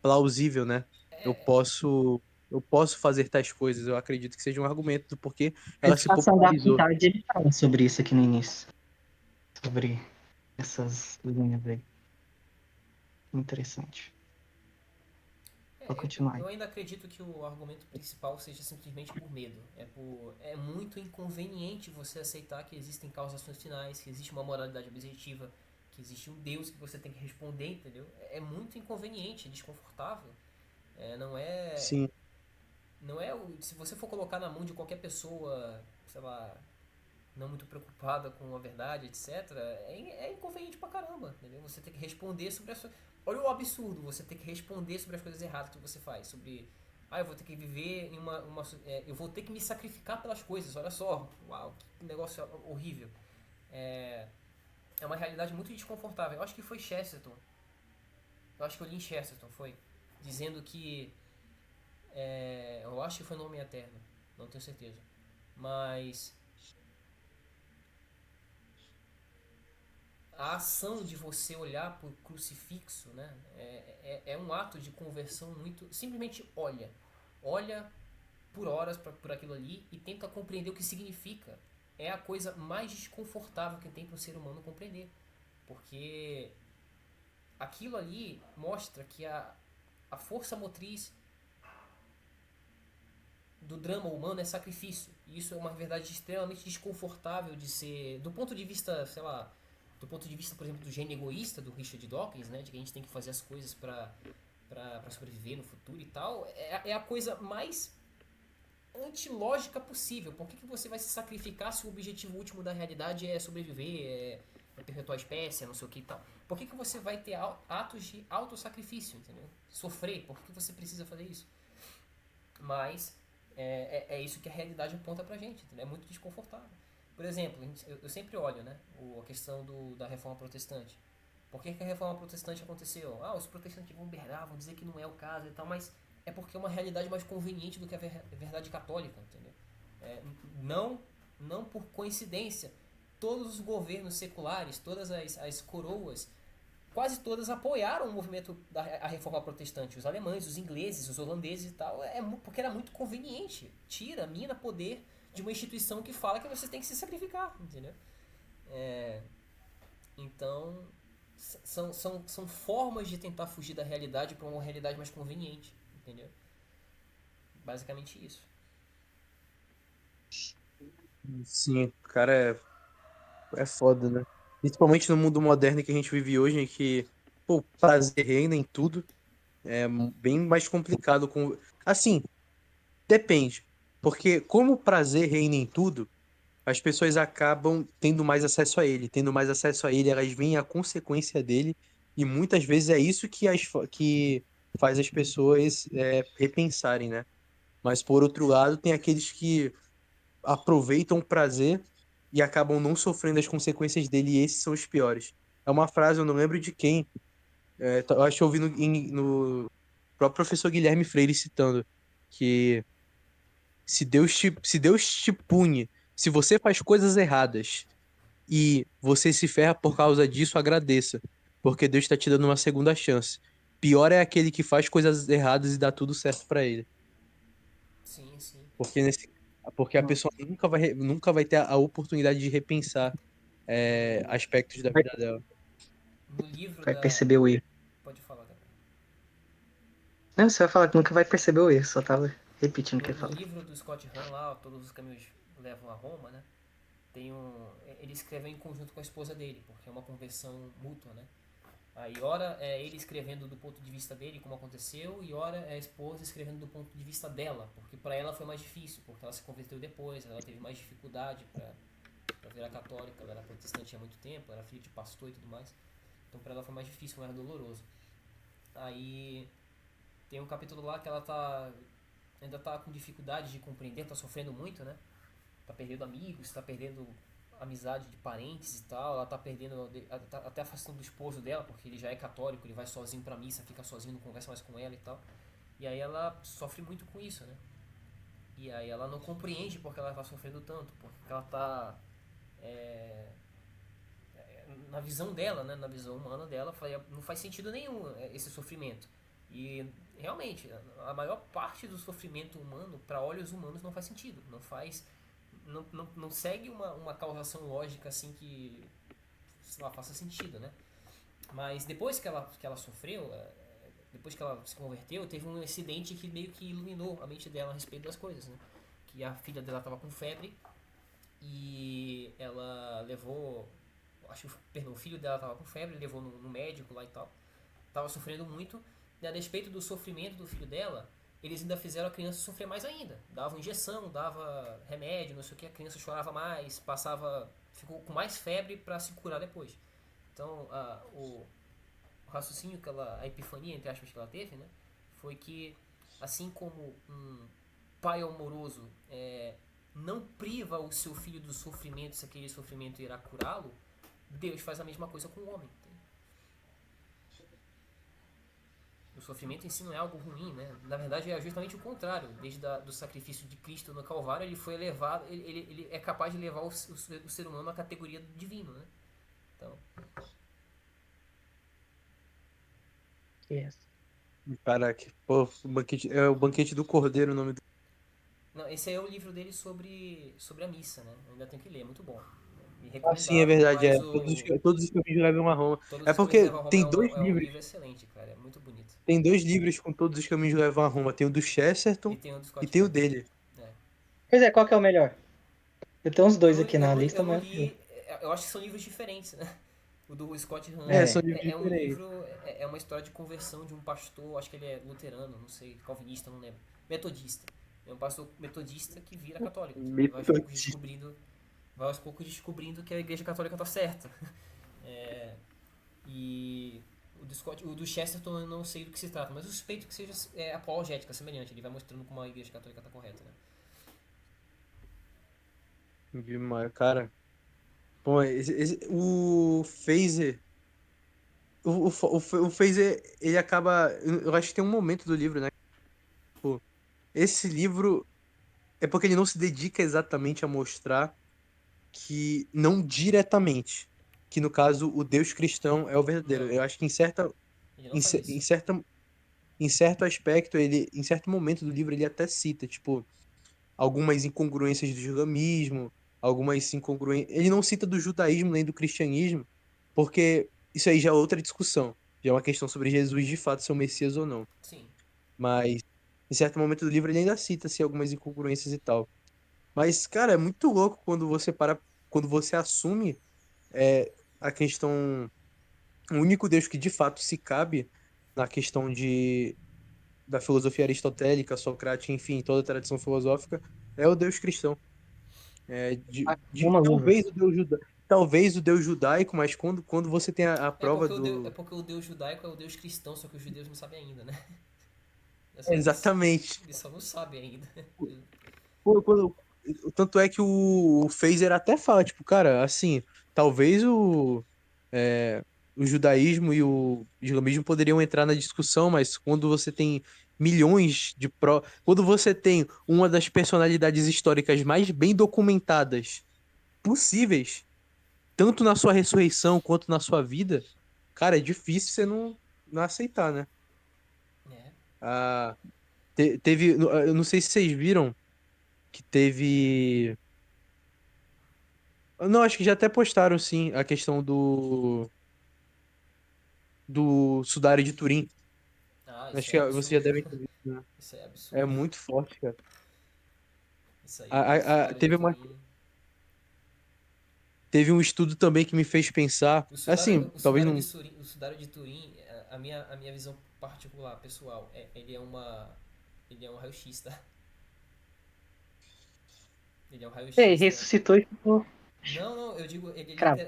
plausível, né? Eu posso eu posso fazer tais coisas. Eu acredito que seja um argumento do porquê A ela se educação da popularizou. vontade, ele fala sobre isso aqui no início. Sobre essas linhas aí. Interessante. Vou continuar aí. Eu ainda acredito que o argumento principal seja simplesmente por medo. É muito inconveniente você aceitar que existem causas finais, que existe uma moralidade objetiva, que existe um Deus que você tem que responder, entendeu? É muito inconveniente, é desconfortável. É, não é. Sim, Não é. Se você for colocar na mão de qualquer pessoa, sei lá, não muito preocupada com a verdade, etc., é inconveniente pra caramba, entendeu? Você tem que responder sobre as Olha o absurdo, você ter que responder sobre as coisas erradas que você faz, sobre. Ah, eu vou ter que viver em eu vou ter que me sacrificar pelas coisas, olha só. Uau, que negócio horrível. É, é uma realidade muito desconfortável. Eu acho que foi Chesterton. Eu acho que eu li em Chesterton, foi. Dizendo que. Eu acho que foi no Homem Eterno, não tenho certeza. Mas a ação de você olhar para o crucifixo, né, é um ato de conversão muito. Simplesmente olha. Olha por horas por aquilo ali e tenta compreender o que significa. É a coisa mais desconfortável que tem para o ser humano compreender. Porque aquilo ali mostra que a força motriz do drama humano é sacrifício. E isso é uma verdade extremamente desconfortável de ser. Do ponto de vista, sei lá, do ponto de vista, por exemplo, do gênio egoísta do Richard Dawkins, né, de que a gente tem que fazer as coisas para sobreviver no futuro e tal, é a coisa mais antilógica possível. Por que você vai se sacrificar se o objetivo último da realidade é sobreviver, é perpetuar a espécie, é não sei o que e tal? Por que você vai ter atos de autossacrifício, entendeu? Sofrer, por que você precisa fazer isso? Mas é isso que a realidade aponta pra gente, entendeu? É muito desconfortável. Por exemplo, eu sempre olho, né, a questão da reforma protestante. Por que a reforma protestante aconteceu? Ah, os protestantes vão berrar, vão dizer que não é o caso e tal, mas é porque é uma realidade mais conveniente do que a verdade católica, entendeu? É, não, não por coincidência, todos os governos seculares, todas as coroas, quase todas apoiaram o movimento da a reforma protestante. Os alemães, os ingleses, os holandeses e tal, porque era muito conveniente. Tira, mina poder de uma instituição que fala que você tem que se sacrificar, entendeu? É, então, são formas de tentar fugir da realidade para uma realidade mais conveniente, entendeu? Basicamente isso. sim, o cara é foda, né? Principalmente no mundo moderno que a gente vive hoje, em que, pô, prazer reina em tudo. É bem mais complicado com. Assim, depende. Porque como o prazer reina em tudo, as pessoas acabam tendo mais acesso a ele. Tendo mais acesso a ele, elas veem a consequência dele, e muitas vezes é isso que faz as pessoas repensarem, né? Mas por outro lado, tem aqueles que aproveitam o prazer e acabam não sofrendo as consequências dele, e esses são os piores. É uma frase, eu não lembro de quem, eu acho que eu ouvi no próprio professor Guilherme Freire citando, que se Deus te pune, se você faz coisas erradas e você se ferra por causa disso, agradeça, porque Deus está te dando uma segunda chance. Pior é aquele que faz coisas erradas e dá tudo certo pra ele. Sim, sim. Porque, porque a pessoa nunca vai ter a oportunidade de repensar aspectos da Vai, vida dela. No livro vai da. perceber o erro. Pode falar, cara. Não, você vai falar que nunca vai perceber o erro, só tava repetindo o que ele No falou. livro do Scott Hahn lá, Todos os Caminhos Levam a Roma, né? Tem ele escreveu em conjunto com a esposa dele, porque é uma conversão mútua, né? Aí, ora é ele escrevendo do ponto de vista dele, como aconteceu, e ora é a esposa escrevendo do ponto de vista dela, porque para ela foi mais difícil, porque ela se converteu depois, ela teve mais dificuldade para virar católica, ela era protestante há muito tempo, era filha de pastor e tudo mais, então para ela foi mais difícil, mais doloroso. Aí tem um capítulo lá que ela ainda tá com dificuldade de compreender, tá sofrendo muito, né? Tá perdendo amigos, tá perdendo amizade de parentes e tal, ela tá perdendo, tá até afastando do esposo dela, porque ele já é católico, ele vai sozinho pra missa, fica sozinho, não conversa mais com ela e tal. E aí ela sofre muito com isso, né? E aí ela não compreende porque ela tá sofrendo tanto, porque ela tá na visão dela, né, na visão humana dela, não faz sentido nenhum esse sofrimento. E realmente, a maior parte do sofrimento humano, para olhos humanos, não faz sentido. Não segue uma causação lógica assim que sei lá, faça sentido, né? Mas depois que ela sofreu, depois que ela se converteu, teve um incidente que meio que iluminou a mente dela a respeito das coisas, né? Que a filha dela estava com febre e ela levou, acho que, perdão, o filho dela estava com febre, levou no médico lá e tal, estava sofrendo muito, e a despeito do sofrimento do filho dela, eles ainda fizeram a criança sofrer mais ainda. Dava injeção, dava remédio, não sei o que, a criança chorava mais, ficou com mais febre para se curar depois. Então, o raciocínio a epifania, entre aspas, que ela teve, né, foi que, assim como um pai amoroso não priva o seu filho do sofrimento se aquele sofrimento irá curá-lo, Deus faz a mesma coisa com o homem. O sofrimento em si não é algo ruim, né? Na verdade é justamente o contrário. Desde do sacrifício de Cristo no Calvário, ele foi elevado, ele é capaz de levar o ser humano à categoria do divino, né? Então, Yes. Caraca, pô, é o Banquete do Cordeiro o nome do. não, esse aí é o livro dele sobre a missa, né? Eu ainda tenho que ler, é muito bom. E Ah, sim, é recomendável, verdade, mas todos os caminhos levam a Roma. Todos É os Caminhos porque Levam a Roma tem dois é um livros, livro excelente, cara, é muito bonito. tem dois livros com todos os caminhos levam a Roma. Tem o do E Chesterton tem o do e Scott tem o Hahn. dele. É. Pois é, qual que é o melhor? Eu tenho uns Eu dois não, aqui eu, na não, lista, eu não mas. li, eu acho que são livros diferentes, né? O do Scott Hahn São É. livros é um diferentes. livro, é uma história de conversão de um pastor, acho que ele é luterano, não sei, calvinista, não lembro, metodista. É um pastor metodista que vira católico. E Metodista. vai aos poucos descobrindo que a igreja católica tá certa. E o do Chesterton eu não sei do que se trata, mas eu suspeito que seja apologética, semelhante. Ele vai mostrando como a igreja católica tá correta, né? Demais, cara. Pô, o Phaser. O Phaser, ele acaba. Eu acho que tem um momento do livro, né? Tipo, esse livro é porque ele não se dedica exatamente a mostrar que. Não diretamente. Que no caso, o Deus cristão é o verdadeiro. Não, Eu acho que em certa. ele não Em, faz cer- isso. em certa em certo aspecto, em certo momento do livro, ele até cita, tipo, algumas incongruências do islamismo, algumas incongruências. Ele não cita do judaísmo nem do cristianismo, porque isso aí já é outra discussão. Já é uma questão sobre Jesus de fato ser o Messias ou não. Sim, Mas, em certo momento do livro, ele ainda cita assim, algumas incongruências e tal. Mas, cara, é muito louco quando você assume a questão, o único Deus que de fato se cabe na questão da filosofia aristotélica, socrática, enfim, toda a tradição filosófica, É o Deus cristão. Ah, uma luz. Talvez o Deus judaico, mas quando você tem a prova É do. porque o Deus judaico é o Deus cristão, só que os judeus não sabem ainda, né? Exatamente. Eles só não sabem ainda. Quando- quando- Tanto é que o Phaser até fala, tipo, cara, assim, talvez o judaísmo e o islamismo poderiam entrar na discussão, mas quando você tem milhões de quando você tem uma das personalidades históricas mais bem documentadas possíveis, tanto na sua ressurreição quanto na sua vida, cara, é difícil você não aceitar, né? É. Ah, eu não sei se vocês viram que teve. Não, acho que já até postaram, sim, a questão do Sudário de Turim. Ah, isso Acho é que você já absurdo. deve ter visto, né? Isso é É absurdo. muito forte, cara. Isso aí, o Sudário de Teve Turim. teve um estudo também que me fez pensar, assim, talvez não. O Sudário de Turim, a minha visão particular, pessoal, ele é um raio-x, tá? Ele é um Ele raio-x da. ressuscitou e ficou Não, não, eu digo, cravo.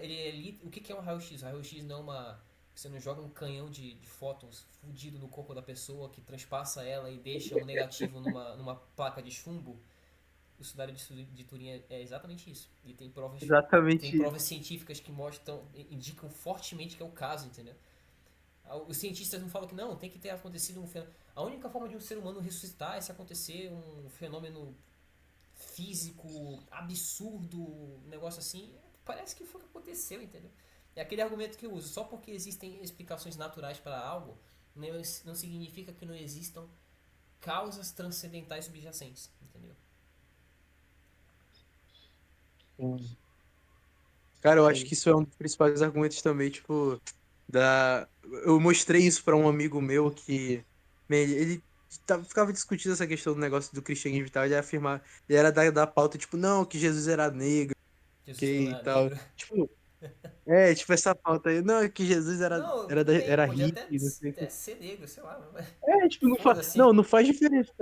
o que que é um raio-x? O raio-x não é uma. Você não joga um canhão de fótons fudido no corpo da pessoa que transpassa ela e deixa um negativo numa placa de chumbo. O Sudário de Turim é exatamente isso. E tem Exatamente isso. provas científicas que mostram, indicam fortemente que é o caso, entendeu? Os cientistas não falam que não, tem que ter acontecido um fenômeno. A única forma de um ser humano ressuscitar é se acontecer um fenômeno físico absurdo, um negócio assim. Parece que foi o que aconteceu, entendeu? É aquele argumento que eu uso. Só porque existem explicações naturais para algo, não significa que não existam causas transcendentais subjacentes, entendeu? Cara, eu acho Sim. que isso é um dos principais argumentos também, tipo, eu mostrei isso pra um amigo meu que, man, ele ficava discutindo essa questão do negócio do cristianismo e tal, ele era da pauta, tipo, não, que Jesus era negro, Jesus não que e era tal. negro. Tipo, tipo, essa pauta aí, não, que Jesus Não, tudo bem, era pode hippie, não sei o até quê. ser negro, sei lá. Tipo, Foda-se. não faz diferença.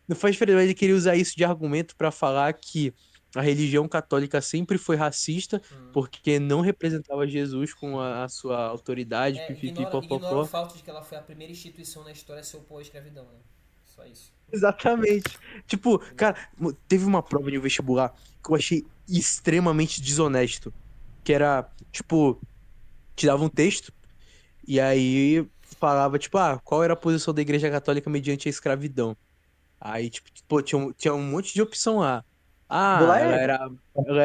Não faz diferença. Ele queria usar isso de argumento pra falar que a religião católica sempre foi racista Hum. porque não representava Jesus com a sua autoridade, pipipi, Ignora o popopó. fato de que ela foi a primeira instituição na história a se opor à escravidão, né? Só isso. Exatamente. Tipo, Entendeu? cara, teve uma prova de um vestibular que eu achei extremamente desonesto, que era, tipo, te dava um texto e aí falava, tipo, qual era a posição da Igreja Católica mediante a escravidão? Aí, tipo, pô, tinha um monte de opção lá. Ah, Vestibular é. ela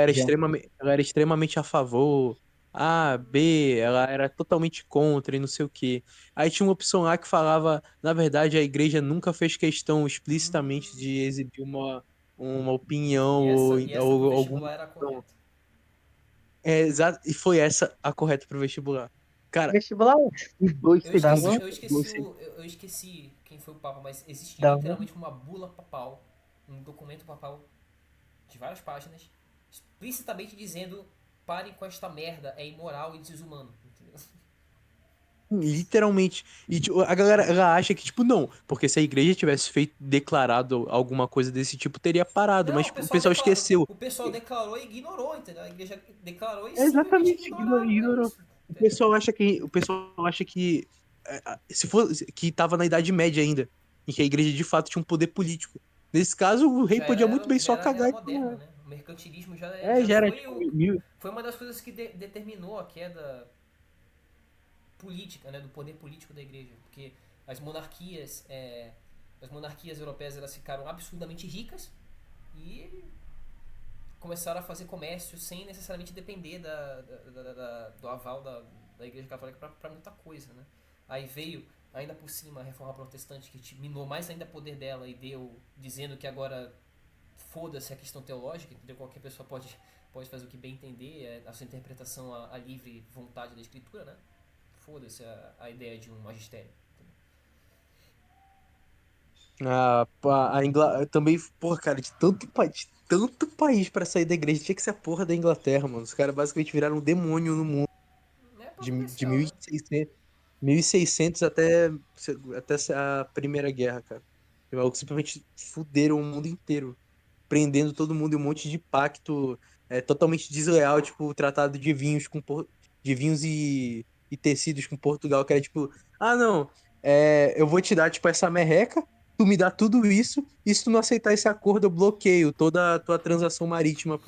era extremamente a favor. A, B, ela era totalmente contra e não sei o quê. Aí tinha uma opção lá que falava, na verdade, a igreja nunca fez questão explicitamente Hum. de exibir uma opinião E essa pro ou alguma vestibular era a opção. correta. E foi essa a correta pro vestibular. Cara, Vestibular em dois segundos, dava, cara, dois segundos. Eu esqueci quem foi o Papa, mas existe dava. literalmente uma bula papal, um documento papal de várias páginas, explicitamente dizendo: parem com esta merda, é imoral e desumano. Entendeu? Literalmente. E tipo, a galera ela acha que, tipo, não, porque se a igreja tivesse declarado alguma coisa desse tipo, teria parado, mas Não, tipo, o pessoal esqueceu. o pessoal declarou e ignorou, entendeu? A igreja declarou e É simplesmente exatamente, ignoraram. É ignorou. isso, entendeu? O pessoal acha que se fosse que tava na Idade Média ainda, em que a igreja de fato tinha um poder político. Nesse caso, o rei podia muito bem Já só era era cagar e moderno, falar. né? O mercantilismo já Já era foi tipo mil. foi uma das coisas que determinou a queda política, né, do poder político da igreja, porque as monarquias, as monarquias europeias elas ficaram absurdamente ricas e começaram a fazer comércio sem necessariamente depender do aval da Igreja Católica para muita coisa, né? Aí veio ainda por cima a Reforma Protestante que minou mais ainda o poder dela e deu dizendo que agora foda-se a questão teológica, entendeu? Qualquer pessoa pode fazer o que bem entender, a sua interpretação à livre vontade da Escritura, né? Foda-se a ideia de um magistério. Também, porra, cara, de tanto país pra sair da igreja, tinha que ser a porra da Inglaterra, mano. Os caras basicamente viraram um demônio no mundo É de providencial, né? 1600 até a Primeira Guerra, cara. Simplesmente fuderam o mundo inteiro. prendendo todo mundo e um monte de pacto totalmente desleal, tipo, o tratado de vinhos de vinhos e tecidos com Portugal, que era tipo, ah, não, eu vou te dar, tipo, essa merreca, tu me dá tudo isso, e se tu não aceitar esse acordo, eu bloqueio toda a tua transação marítima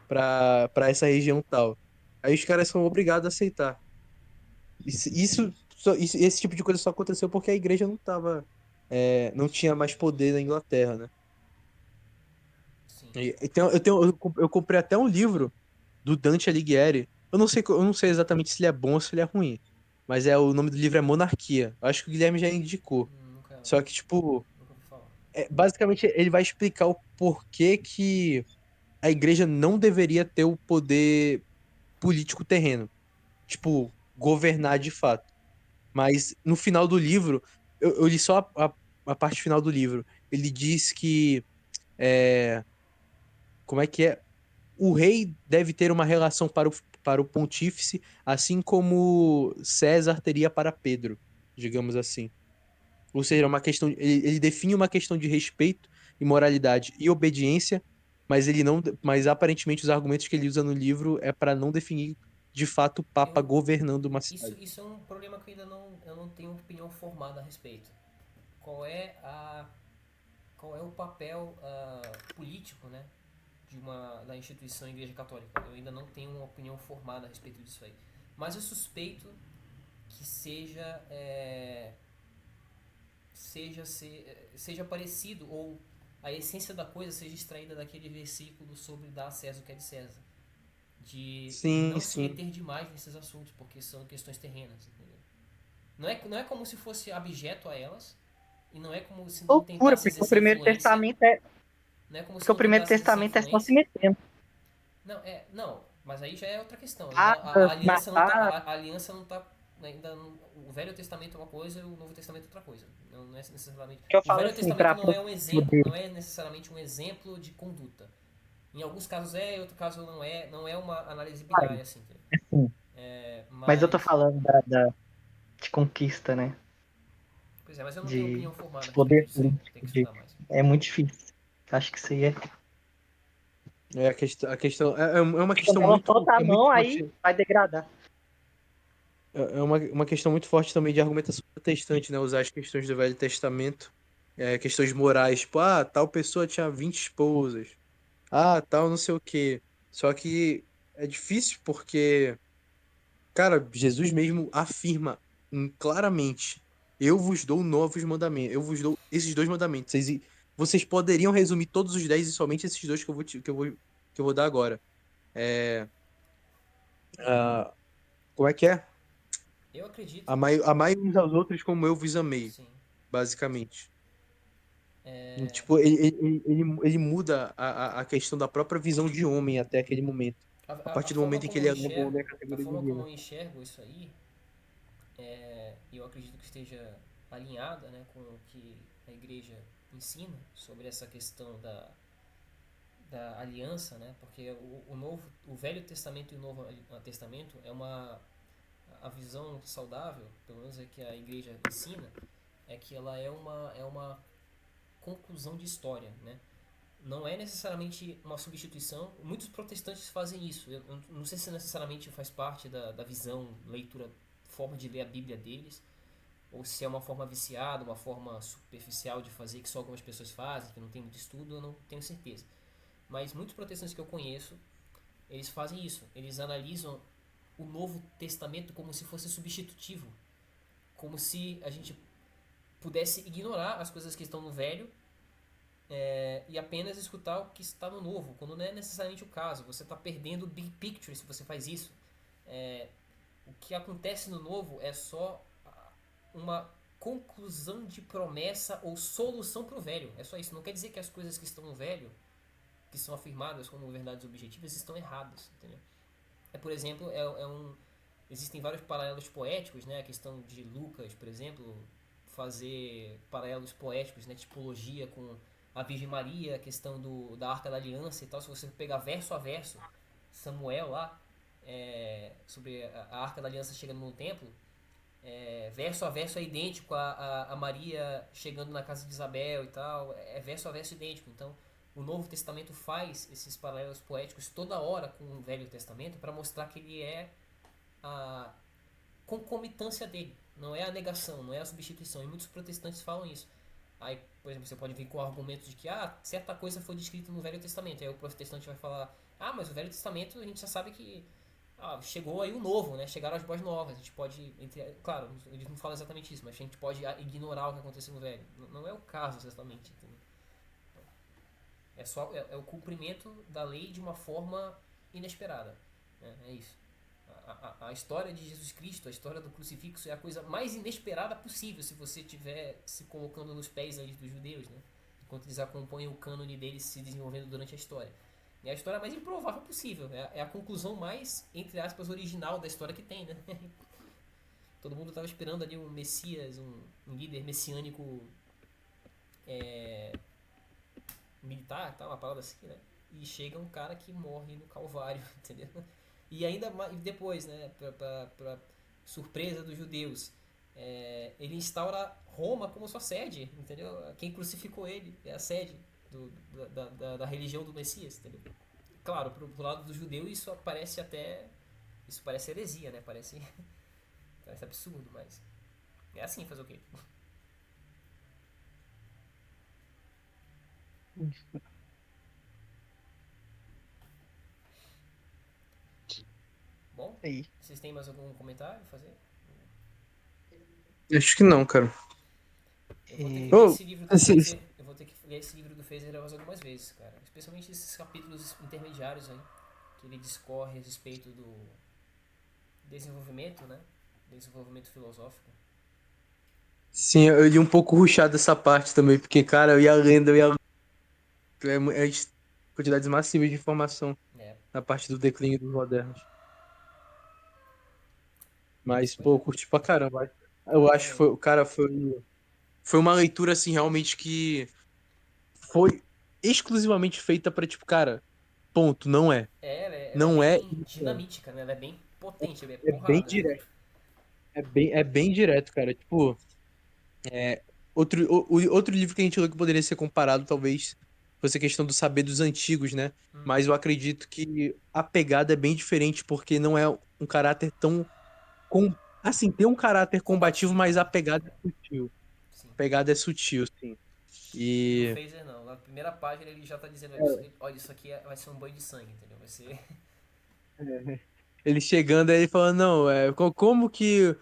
pra essa região tal. Aí os caras são obrigados a aceitar. Esse tipo de coisa só aconteceu porque a igreja não tinha mais poder na Inglaterra, né? Sim. Eu comprei até um livro do Dante Alighieri. Eu não sei exatamente se ele é bom ou se ele é ruim, mas o nome do livro é Monarquia. Eu acho que o Guilherme já indicou. Nunca, Só que, tipo, nunca ouvi falar. basicamente ele vai explicar o porquê que a igreja não deveria ter o poder político terreno, tipo, governar de fato. Mas no final do livro, eu li só a parte final do livro. Ele diz que. é, Como é que é? O rei deve ter uma relação para o pontífice, assim como César teria para Pedro, digamos assim. Ou seja, ele define uma questão de respeito e moralidade e obediência, mas ele não, mas aparentemente os argumentos que ele usa no livro é para não definir de fato o Papa Eu, governando uma cidade. isso é um problema que eu não tenho opinião formada a respeito. Qual é qual é o papel político, né, da instituição Igreja Católica? Eu ainda não tenho uma opinião formada a respeito disso aí. Mas eu suspeito que seja parecido, ou a essência da coisa seja extraída daquele versículo sobre dar a César o que é de César, de Sim, não se sim. meter demais nesses assuntos, porque são questões terrenas, entendeu? Não é como se fosse abjeto a elas, e não é como se não Loucura, tentasse porque o exercer Primeiro influência, Testamento é, não é como se porque o não Primeiro tentasse exercer Testamento é só se influência. metendo. Não, mas aí já é outra questão. Ainda, Nada, matar. a aliança não tá, o Velho Testamento é uma coisa e o Novo Testamento é outra coisa. Não é necessariamente. Que eu O falo Velho assim, Testamento pra não é um exemplo, poder. não é necessariamente um exemplo de conduta. Em alguns casos é, em outros casos não é uma análise binária assim, entendeu? Assim, mas eu tô Mas, falando de conquista, né? pois é, mas eu não tenho De, opinião formada de a respeito poder disso ainda. político. Tem que estudar mais. É muito difícil. Acho que isso aí é. A questão é uma questão Quando ela solta a é muito mão, aí forte. vai degradar. É uma questão muito forte também de argumentação protestante, né? Usar as questões do Velho Testamento, questões morais, tipo, ah, tal pessoa tinha 20 esposas, ah, tal não sei o quê. Só que é difícil porque, cara, Jesus mesmo afirma claramente: eu vos dou novos mandamentos, eu vos dou esses dois mandamentos. Vocês poderiam resumir todos os 10 e somente esses dois que eu vou dar agora. É, ah, como é que é? Eu acredito, Amai uns aos outros como eu vos amei, sim. basicamente. É, Tipo, ele muda a questão da própria visão de homem até aquele momento. A a partir do forma momento em que como ele eleva o homem à a categoria forma como divina. eu enxergo isso aí, e eu acredito que esteja alinhada, né, com o que a igreja ensina sobre essa questão da aliança, né, porque o Velho Testamento e o Novo Testamento é a visão saudável, pelo menos é que a igreja ensina, é que ela é uma conclusão de história, né? Não é necessariamente uma substituição. Muitos protestantes fazem isso. Eu não sei se necessariamente faz parte da visão, leitura, forma de ler a Bíblia deles, ou se é uma forma viciada, uma forma superficial de fazer que só algumas pessoas fazem, que não tem muito estudo, eu não tenho certeza. Mas muitos protestantes que eu conheço, eles fazem isso. Eles analisam o Novo Testamento como se fosse substitutivo, como se a gente pudesse ignorar as coisas que estão no Velho e apenas escutar o que está no Novo, quando não é necessariamente o caso. Você está perdendo o big picture se você faz isso. O que acontece no Novo é só uma conclusão de promessa ou solução para o Velho. É só isso. Não quer dizer que as coisas que estão no Velho, que são afirmadas como verdades objetivas, estão erradas. Entendeu? Por exemplo, existem vários paralelos poéticos, né? A questão de Lucas, por exemplo, fazer paralelos poéticos, né? Tipologia com a Virgem Maria, a questão da Arca da Aliança e tal. Se você pegar verso a verso, Samuel lá, sobre a Arca da Aliança chegando no templo, verso a verso é idêntico a Maria chegando na casa de Isabel e tal, é verso a verso idêntico. Então, O Novo Testamento faz esses paralelos poéticos toda hora com o Velho Testamento para mostrar que ele é a concomitância dele, não é a negação, não é a substituição. E muitos protestantes falam isso. Aí, por exemplo, você pode vir com o argumento de que certa coisa foi descrita no Velho Testamento. Aí o protestante vai falar: mas o Velho Testamento a gente já sabe que chegou aí o novo, né? Chegaram as boas novas. A gente pode, claro, eles não falam exatamente isso, mas a gente pode ignorar o que aconteceu no Velho. Não é o caso exatamente, entendeu? É o cumprimento da lei de uma forma inesperada. Né? É isso. A história de Jesus Cristo, a história do crucifixo é a coisa mais inesperada possível se você estiver se colocando nos pés ali dos judeus, né? Enquanto eles acompanham o cânone deles se desenvolvendo durante a história. É a história mais improvável possível. É a conclusão mais, entre aspas, original da história que tem, né? Todo mundo estava esperando ali um Messias, um líder messiânico militar, tá? Uma parada assim, né? E chega um cara que morre no Calvário, entendeu? E ainda mais depois, né? Pra surpresa dos judeus, ele instaura Roma como sua sede, entendeu? Quem crucificou ele é a sede da religião do Messias, entendeu? Claro, pro lado do judeu isso parece heresia, né? Parece absurdo, mas é assim, fazer o quê? Bom, Aí. vocês têm mais algum comentário a fazer? Acho que não, cara. Eu vou ter que ler Oh, esse livro do assim, Fraser. Eu vou ter que ler esse livro do Fraser mais algumas vezes, cara. Especialmente esses capítulos intermediários aí, que ele discorre a respeito do desenvolvimento, né? Desenvolvimento filosófico. sim, eu li um pouco rushado essa parte também, porque, cara, eu ia lendo, é quantidades massivas de informação É, na parte do declínio dos modernos. Mas, pois pô, é. eu curti pra caramba. Eu Eu acho que também. foi, cara, foi uma leitura, assim, realmente que foi exclusivamente feita pra, tipo, cara, ponto, não é. Ela é Não é, bem dinamítica, né? Ela é bem potente, é é bem porrada. direto. É bem direto, cara. Tipo, outro livro que a gente leu que poderia ser comparado, talvez, fosse a questão do saber dos antigos, né? Mas eu acredito que a pegada é bem diferente, porque não é um caráter tão. Com... Assim, tem um caráter combativo, Combativo, mas a né? pegada é sutil. Sim. A pegada é sutil, sim. O do E. Fraser não. Na primeira página ele já tá dizendo, olha, isso aqui vai ser um banho de sangue, entendeu? Vai ser. Ele chegando aí falando, não, como que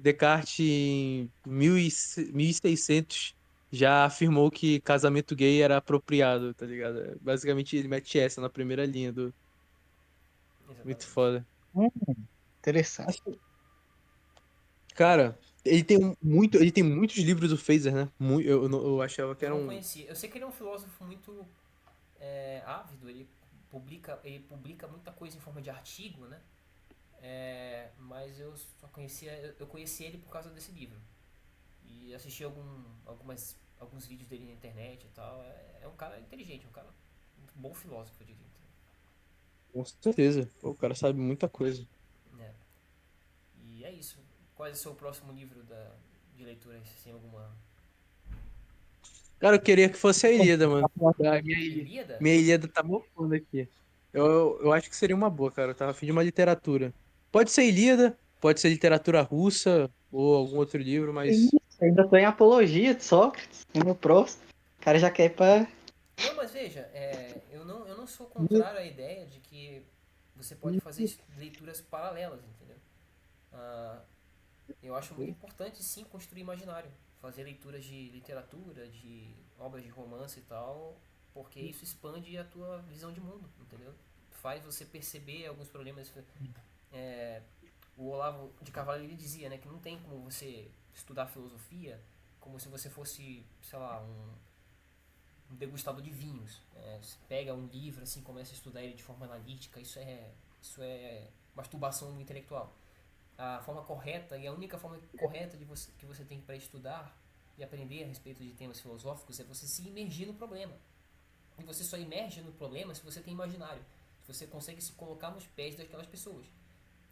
Descartes em 1600 já afirmou que casamento gay era apropriado, tá ligado? Basicamente ele mete essa na primeira linha do muito Exatamente. foda. Hum, interessante. Assim, cara, ele tem muitos livros do Fraser, né? Eu achava que Eu era não um. conhecia. Eu sei que ele é um filósofo muito ávido, ele publica muita coisa em forma de artigo, né? Mas eu só conhecia, eu conheci ele por causa desse livro. E assisti alguns vídeos dele na internet e tal. É um cara inteligente, um cara um bom filósofo, eu diria. Com certeza. Pô, o cara sabe muita coisa. Né? E é isso. Qual é o seu próximo livro de leitura? Se tem alguma. Cara, eu queria que fosse a Ilíada, mano. Ilíada? Minha Ilíada tá mofando aqui. Eu acho que seria uma boa, cara. Eu tava afim de uma literatura. Pode ser Ilíada, pode ser literatura russa ou algum outro livro, mas. Isso, ainda tô em apologia de Sócrates, no meu próximo. O cara já quer ir pra. Não, mas veja, eu não sou contrário à ideia de que você pode fazer leituras paralelas, entendeu? Ah, eu acho muito importante, sim, construir imaginário. Fazer leituras de literatura, de obras de romance e tal, porque isso expande a tua visão de mundo, entendeu? Faz você perceber alguns problemas. É, o Olavo de Carvalho ele dizia, né, que não tem como você estudar filosofia como se você fosse, sei lá, um degustador de vinhos. Você pega um livro assim, começa a estudar ele de forma analítica, isso é masturbação intelectual. A forma correta e a única forma correta que você tem para estudar e aprender a respeito de temas filosóficos é você se imergir no problema. E você só emerge no problema se você tem imaginário, se você consegue se colocar nos pés daquelas pessoas.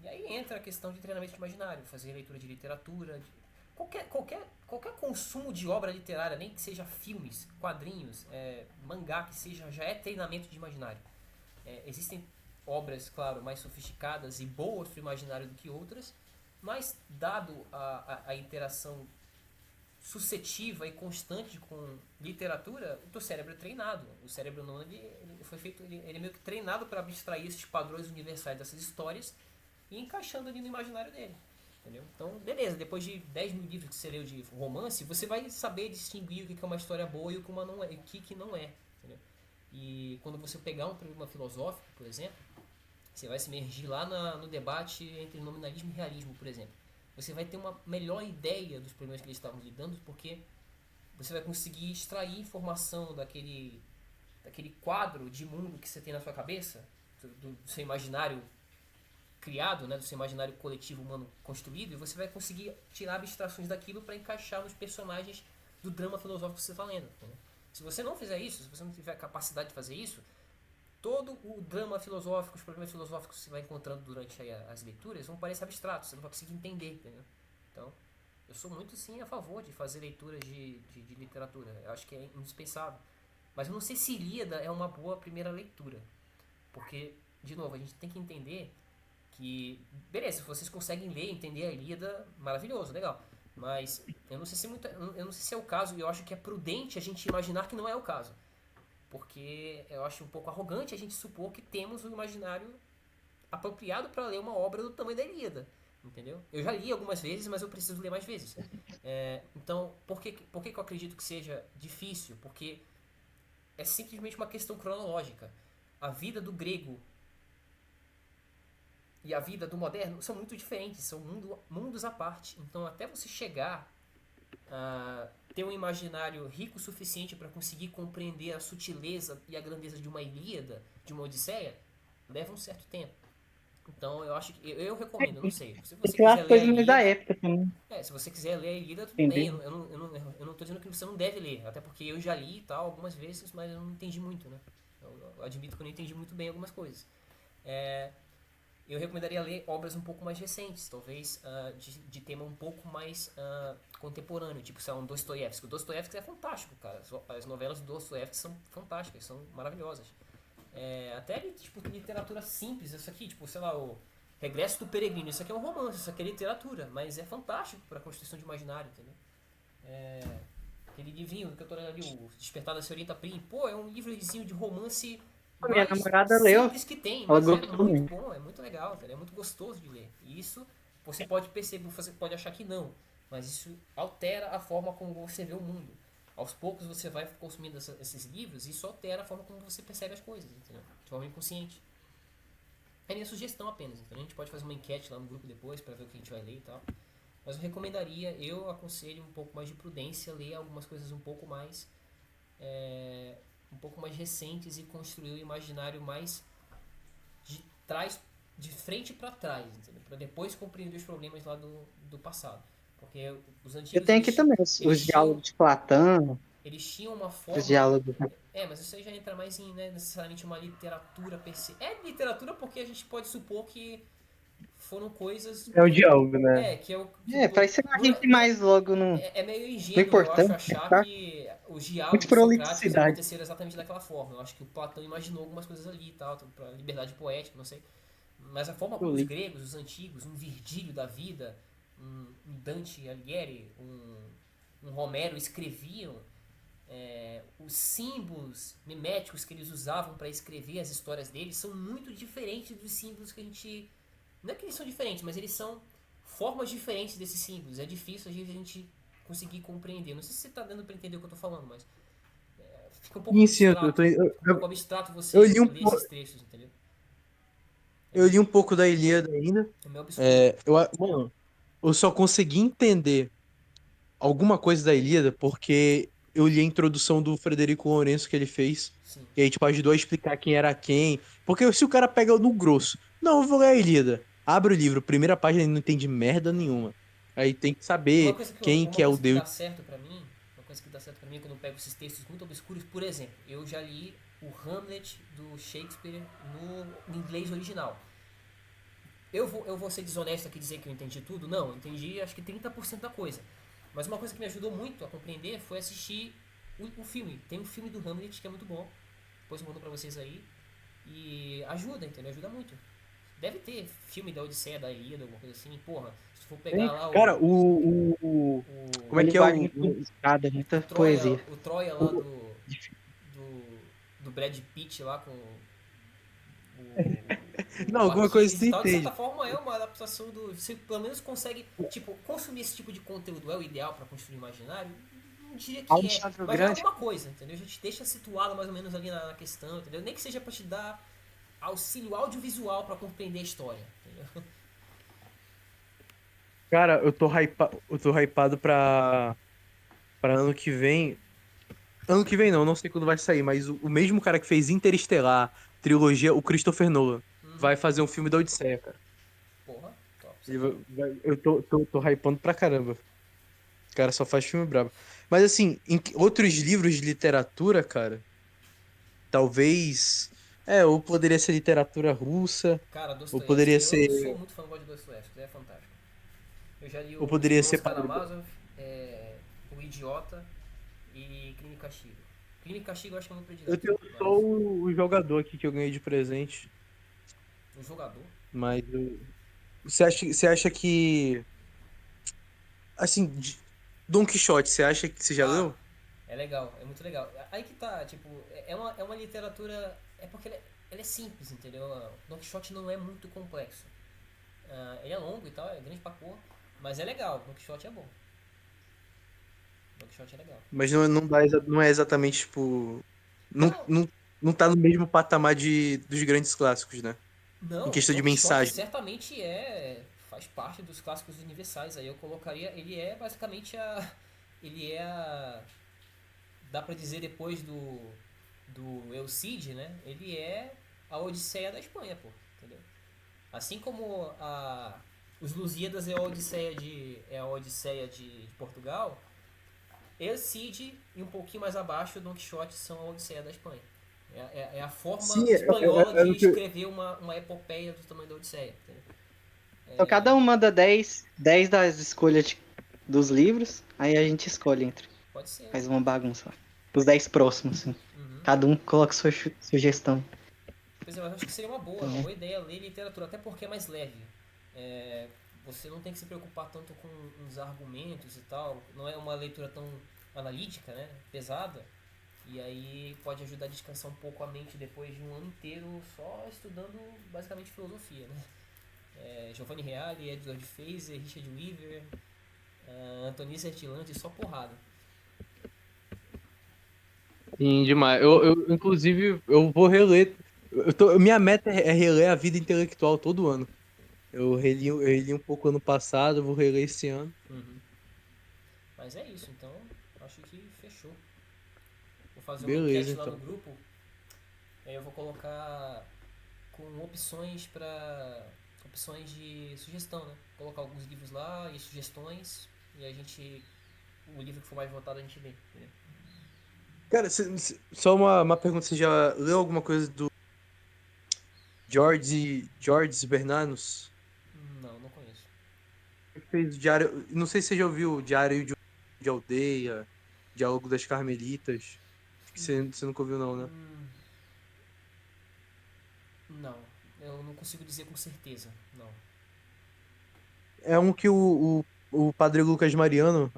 E aí entra a questão de treinamento de imaginário, fazer leitura de literatura, qualquer consumo de obra literária, nem que seja filmes, quadrinhos, mangá, que seja, já é treinamento de imaginário. Existem obras, claro, mais sofisticadas e boas para o imaginário do que outras, mas dado a interação suscetiva e constante com literatura, o teu cérebro é treinado. O cérebro não, ele foi feito, ele é meio que treinado para abstrair esses padrões universais dessas histórias e encaixando ali no imaginário dele. Entendeu? Então, beleza, depois de 10 mil livros que você leu de romance, você vai saber distinguir o que é uma história boa e o que não é, o que não é. Entendeu? E quando você pegar um problema filosófico, por exemplo, você vai se imergir lá no debate entre nominalismo e realismo, por exemplo. Você vai ter uma melhor ideia dos problemas que eles estavam lidando, porque você vai conseguir extrair informação daquele quadro de mundo que você tem na sua cabeça, do seu imaginário criado, né, do seu imaginário coletivo humano construído, e você vai conseguir tirar abstrações daquilo para encaixar nos personagens do drama filosófico que você está lendo. Entendeu? Se você não fizer isso, se você não tiver a capacidade de fazer isso, todo o drama filosófico, os problemas filosóficos que você vai encontrando durante as leituras vão parecer abstratos, você não vai conseguir entender, entendeu? Então, eu sou muito sim a favor de fazer leituras de literatura, eu acho que é indispensável. Mas eu não sei se Ilíada é uma boa primeira leitura, porque, de novo, a gente tem que entender que, beleza, se vocês conseguem ler e entender a Ilíada, maravilhoso, legal. Mas eu não sei se é o caso, e eu acho que é prudente a gente imaginar que não é o caso. Porque eu acho um pouco arrogante a gente supor que temos um imaginário apropriado para ler uma obra do tamanho da Ilíada. Entendeu? Eu já li algumas vezes, mas eu preciso ler mais vezes. Então, por que eu acredito que seja difícil? Porque é simplesmente uma questão cronológica. A vida do grego e a vida do moderno são muito diferentes, são mundos à parte. Então, até você chegar a ter um imaginário rico o suficiente para conseguir compreender a sutileza e a grandeza de uma Ilíada, de uma Odisseia, leva um certo tempo. Então, eu acho que eu recomendo, eu não sei. Se Tem você que ler quiser as ler a coisas mais da Ilíada, época também. se você quiser ler a Ilíada, tudo bem. Entendeu? Eu não tô dizendo que você não deve ler, até porque eu já li e tal algumas vezes, mas eu não entendi muito, né? Eu admito que eu não entendi muito bem algumas coisas. Eu recomendaria ler obras um pouco mais recentes, talvez de tema um pouco mais contemporâneo, tipo, sei lá, um Dostoiévski. O Dostoiévski é fantástico, cara. As novelas do Dostoiévski são fantásticas, são maravilhosas. Até tipo, literatura simples, isso aqui, tipo, sei lá, o Regresso do Peregrino. Isso aqui é um romance, isso aqui é literatura, mas é fantástico para a construção de imaginário, entendeu? Aquele livrinho que eu tô lendo ali, o Despertar da Senhorita Prim, pô, é um livrozinho de romance Minha mais namorada leu, simples que tem, ela mas é gostou muito muito. bom, é muito legal, cara, é muito gostoso de ler. E isso você pode perceber, você pode achar que não, mas isso altera a forma como você vê o mundo. Aos poucos você vai consumindo esses livros e isso altera a forma como você percebe as coisas, entendeu? De forma inconsciente. É minha sugestão apenas, então a gente pode fazer uma enquete lá no grupo depois para ver o que a gente vai ler e tal. Mas eu aconselho um pouco mais de prudência, ler algumas coisas um pouco mais recentes e construir o imaginário mais de trás, de frente para trás, entendeu? Para depois compreender os problemas lá do passado. Porque os Eu antigos tenho aqui também os eles tinham diálogos de Platão, eles tinham uma os forma. diálogos. Mas isso aí já entra mais em necessariamente uma literatura per se. É literatura porque a gente pode supor que foram coisas. É o diálogo, né? Que é o. Pra isso a gente mais logo no É meio no ingênuo, eu acho, importante, achar tá? que os Muito diálogos socráticos prolixidade. aconteceram exatamente daquela forma. Eu acho que o Platão imaginou algumas coisas ali e tal, pra liberdade poética, não sei. Mas a forma como os gregos, os antigos, um Virgílio da vida, um Dante Alighieri, um Romero escreviam, os símbolos miméticos que eles usavam para escrever as histórias deles são muito diferentes dos símbolos que a gente. Não é que eles são diferentes, mas eles são formas diferentes desses símbolos. É difícil às vezes a gente conseguir compreender. Não sei se você está dando para entender o que eu estou falando, mas fica um pouco Sim, abstrato. Um pouco abstrato você eu li ler esses trechos, entendeu? eu li um pouco da Ilíada ainda. É meio obscuro. Mano, eu só consegui entender alguma coisa da Ilíada porque eu li a introdução do Frederico Lourenço que ele fez. Sim. E aí, tipo, ajudou a explicar quem era quem. Porque se o cara pega no grosso, não, eu vou ler a Ilíada. Abre o livro, primeira página, ele não entende merda nenhuma. Aí tem que saber quem que é o Que deus. dá certo pra mim, uma coisa que dá certo pra mim quando eu pego esses textos muito obscuros, por exemplo, eu já li o Hamlet do Shakespeare no inglês original. Eu vou ser desonesto aqui e dizer que eu entendi tudo? Não, eu entendi acho que 30% da coisa. Mas uma coisa que me ajudou muito a compreender foi assistir o filme. Tem um filme do Hamlet que é muito bom. Depois eu mando pra vocês aí. E ajuda, entendeu? Ajuda muito. Deve ter filme da Odisseia, da Ilíada, alguma coisa assim. Porra, se for pegar lá Cara, o, como Uma é que é linguagem o, muito ilustrada, o muita Troia, poesia. o Troia lá do Brad Pitt lá com não, o alguma coisa Aquiles tu e tal, de certa entende. forma é uma adaptação do. Você pelo menos consegue, tipo, consumir esse tipo de conteúdo é o ideal pra construir imaginário? Não diria que é, Alexandre o mas é Grande. alguma coisa, entendeu? Já te deixa situado mais ou menos ali na questão, entendeu? Nem que seja pra te dar auxílio audiovisual pra compreender a história, entendeu? Cara, eu tô hypado pra ano que vem. Ano que vem não sei quando vai sair, mas o mesmo cara que fez Interestelar, trilogia, o Christopher Nolan, Uhum. vai fazer um filme da Odisseia, cara. Porra, top, isso é Ele bom. eu tô hypando pra caramba. O cara só faz filme brabo. Mas assim, outros livros de literatura, cara, talvez. Ou poderia ser literatura russa, Cara, ou poderia Dostoiévski, eu não sou ser. muito fã de Dostoiévski, é fantástico. Eu já li Ou Os poderia ser Irmãos Padre. Karamazov, O Idiota e Crime e Castigo. Crime e Castigo eu acho que é meu Eu predileto, tenho só mas o jogador aqui que eu ganhei de presente. o jogador. Mas você acha que. Assim, Don Quixote, você acha que você já Ah, leu? é legal, é muito legal. Aí que tá, tipo, é uma literatura. É porque ela é simples, entendeu? Don Quixote não é muito complexo. Ele é longo e tal, é grande pra porra, mas é legal, Don Quixote é bom. Don Quixote é legal. Mas não é exatamente, tipo. Não, Não, não, não tá no mesmo patamar dos grandes clássicos, né? Em não, questão Don de Quixote mensagem. certamente faz parte dos clássicos universais. Aí eu colocaria, ele é basicamente ele é a, dá pra dizer depois do El Cid, né? Ele é a Odisseia da Espanha, pô, entendeu? Assim como os Lusíadas é a Odisseia de Portugal, El Cid e um pouquinho mais abaixo Don Quixote são a Odisseia da Espanha. É a forma Sim, espanhola de o que escrever uma epopeia do tamanho da Odisseia. Entendeu? Então cada um manda 10 das escolhas dos livros, aí a gente escolhe entre. Pode ser. Faz uma bagunça lá. Os 10 próximos, assim. Uhum. Cada um coloca sua sugestão. Pois é, mas acho que seria Então, uma boa ideia ler literatura, até porque é mais leve. É, você não tem que se preocupar tanto com os argumentos e tal. Não é uma leitura tão analítica, né? Pesada. E aí pode ajudar a descansar um pouco a mente depois de um ano inteiro só estudando basicamente filosofia, né? Giovanni Reale, Edward Fazer, Richard Weaver, Anthony Sertilanti, só porrada. sim, demais. Inclusive, eu vou reler. Minha meta é reler a vida intelectual todo ano. Eu reli um pouco ano passado, eu vou reler esse ano. Uhum. Mas é isso, então acho que fechou. Vou fazer uma Beleza, enquete lá no então. grupo. Aí eu vou colocar com opções de sugestão, né? Colocar alguns livros lá e sugestões e a gente o livro que for mais votado a gente lê. Entendeu? Cara, só uma pergunta: você já leu alguma coisa do George Bernanos? Não, não conheço. Ele fez o Diário. Não sei se você já ouviu o Diário de Aldeia, Diálogo das Carmelitas. Acho que você nunca ouviu, não, né? Hum, não, eu não consigo dizer com certeza. Não. É um que o Padre Lucas Mariano,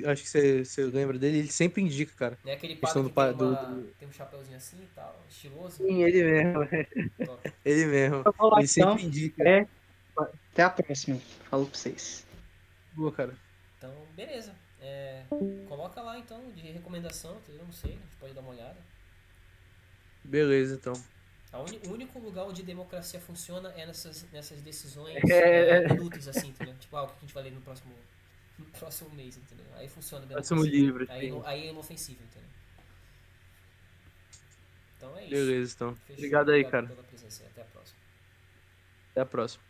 acho que você lembra dele, ele sempre indica, cara. É aquele padre Questão que tem um chapeuzinho assim e tal, estiloso. Sim, ele mesmo, Top. ele mesmo. eu vou lá Ele então. sempre indica. É, até a próxima. Falou pra vocês. Boa, cara. Então, beleza. Coloca lá então de recomendação, entendeu? Não sei, a gente pode dar uma olhada. Beleza, então. O único lugar onde democracia funciona é nessas decisões É, inúteis, assim, entendeu? Tipo, o que a gente vai ler no próximo mês, entendeu? Aí funciona a próximo democracia. livro, sim. Aí é inofensivo, entendeu? Então é isso. Beleza, então. Fechou. Obrigado aí, Obrigado cara. pela presença. Até a próxima. Até a próxima.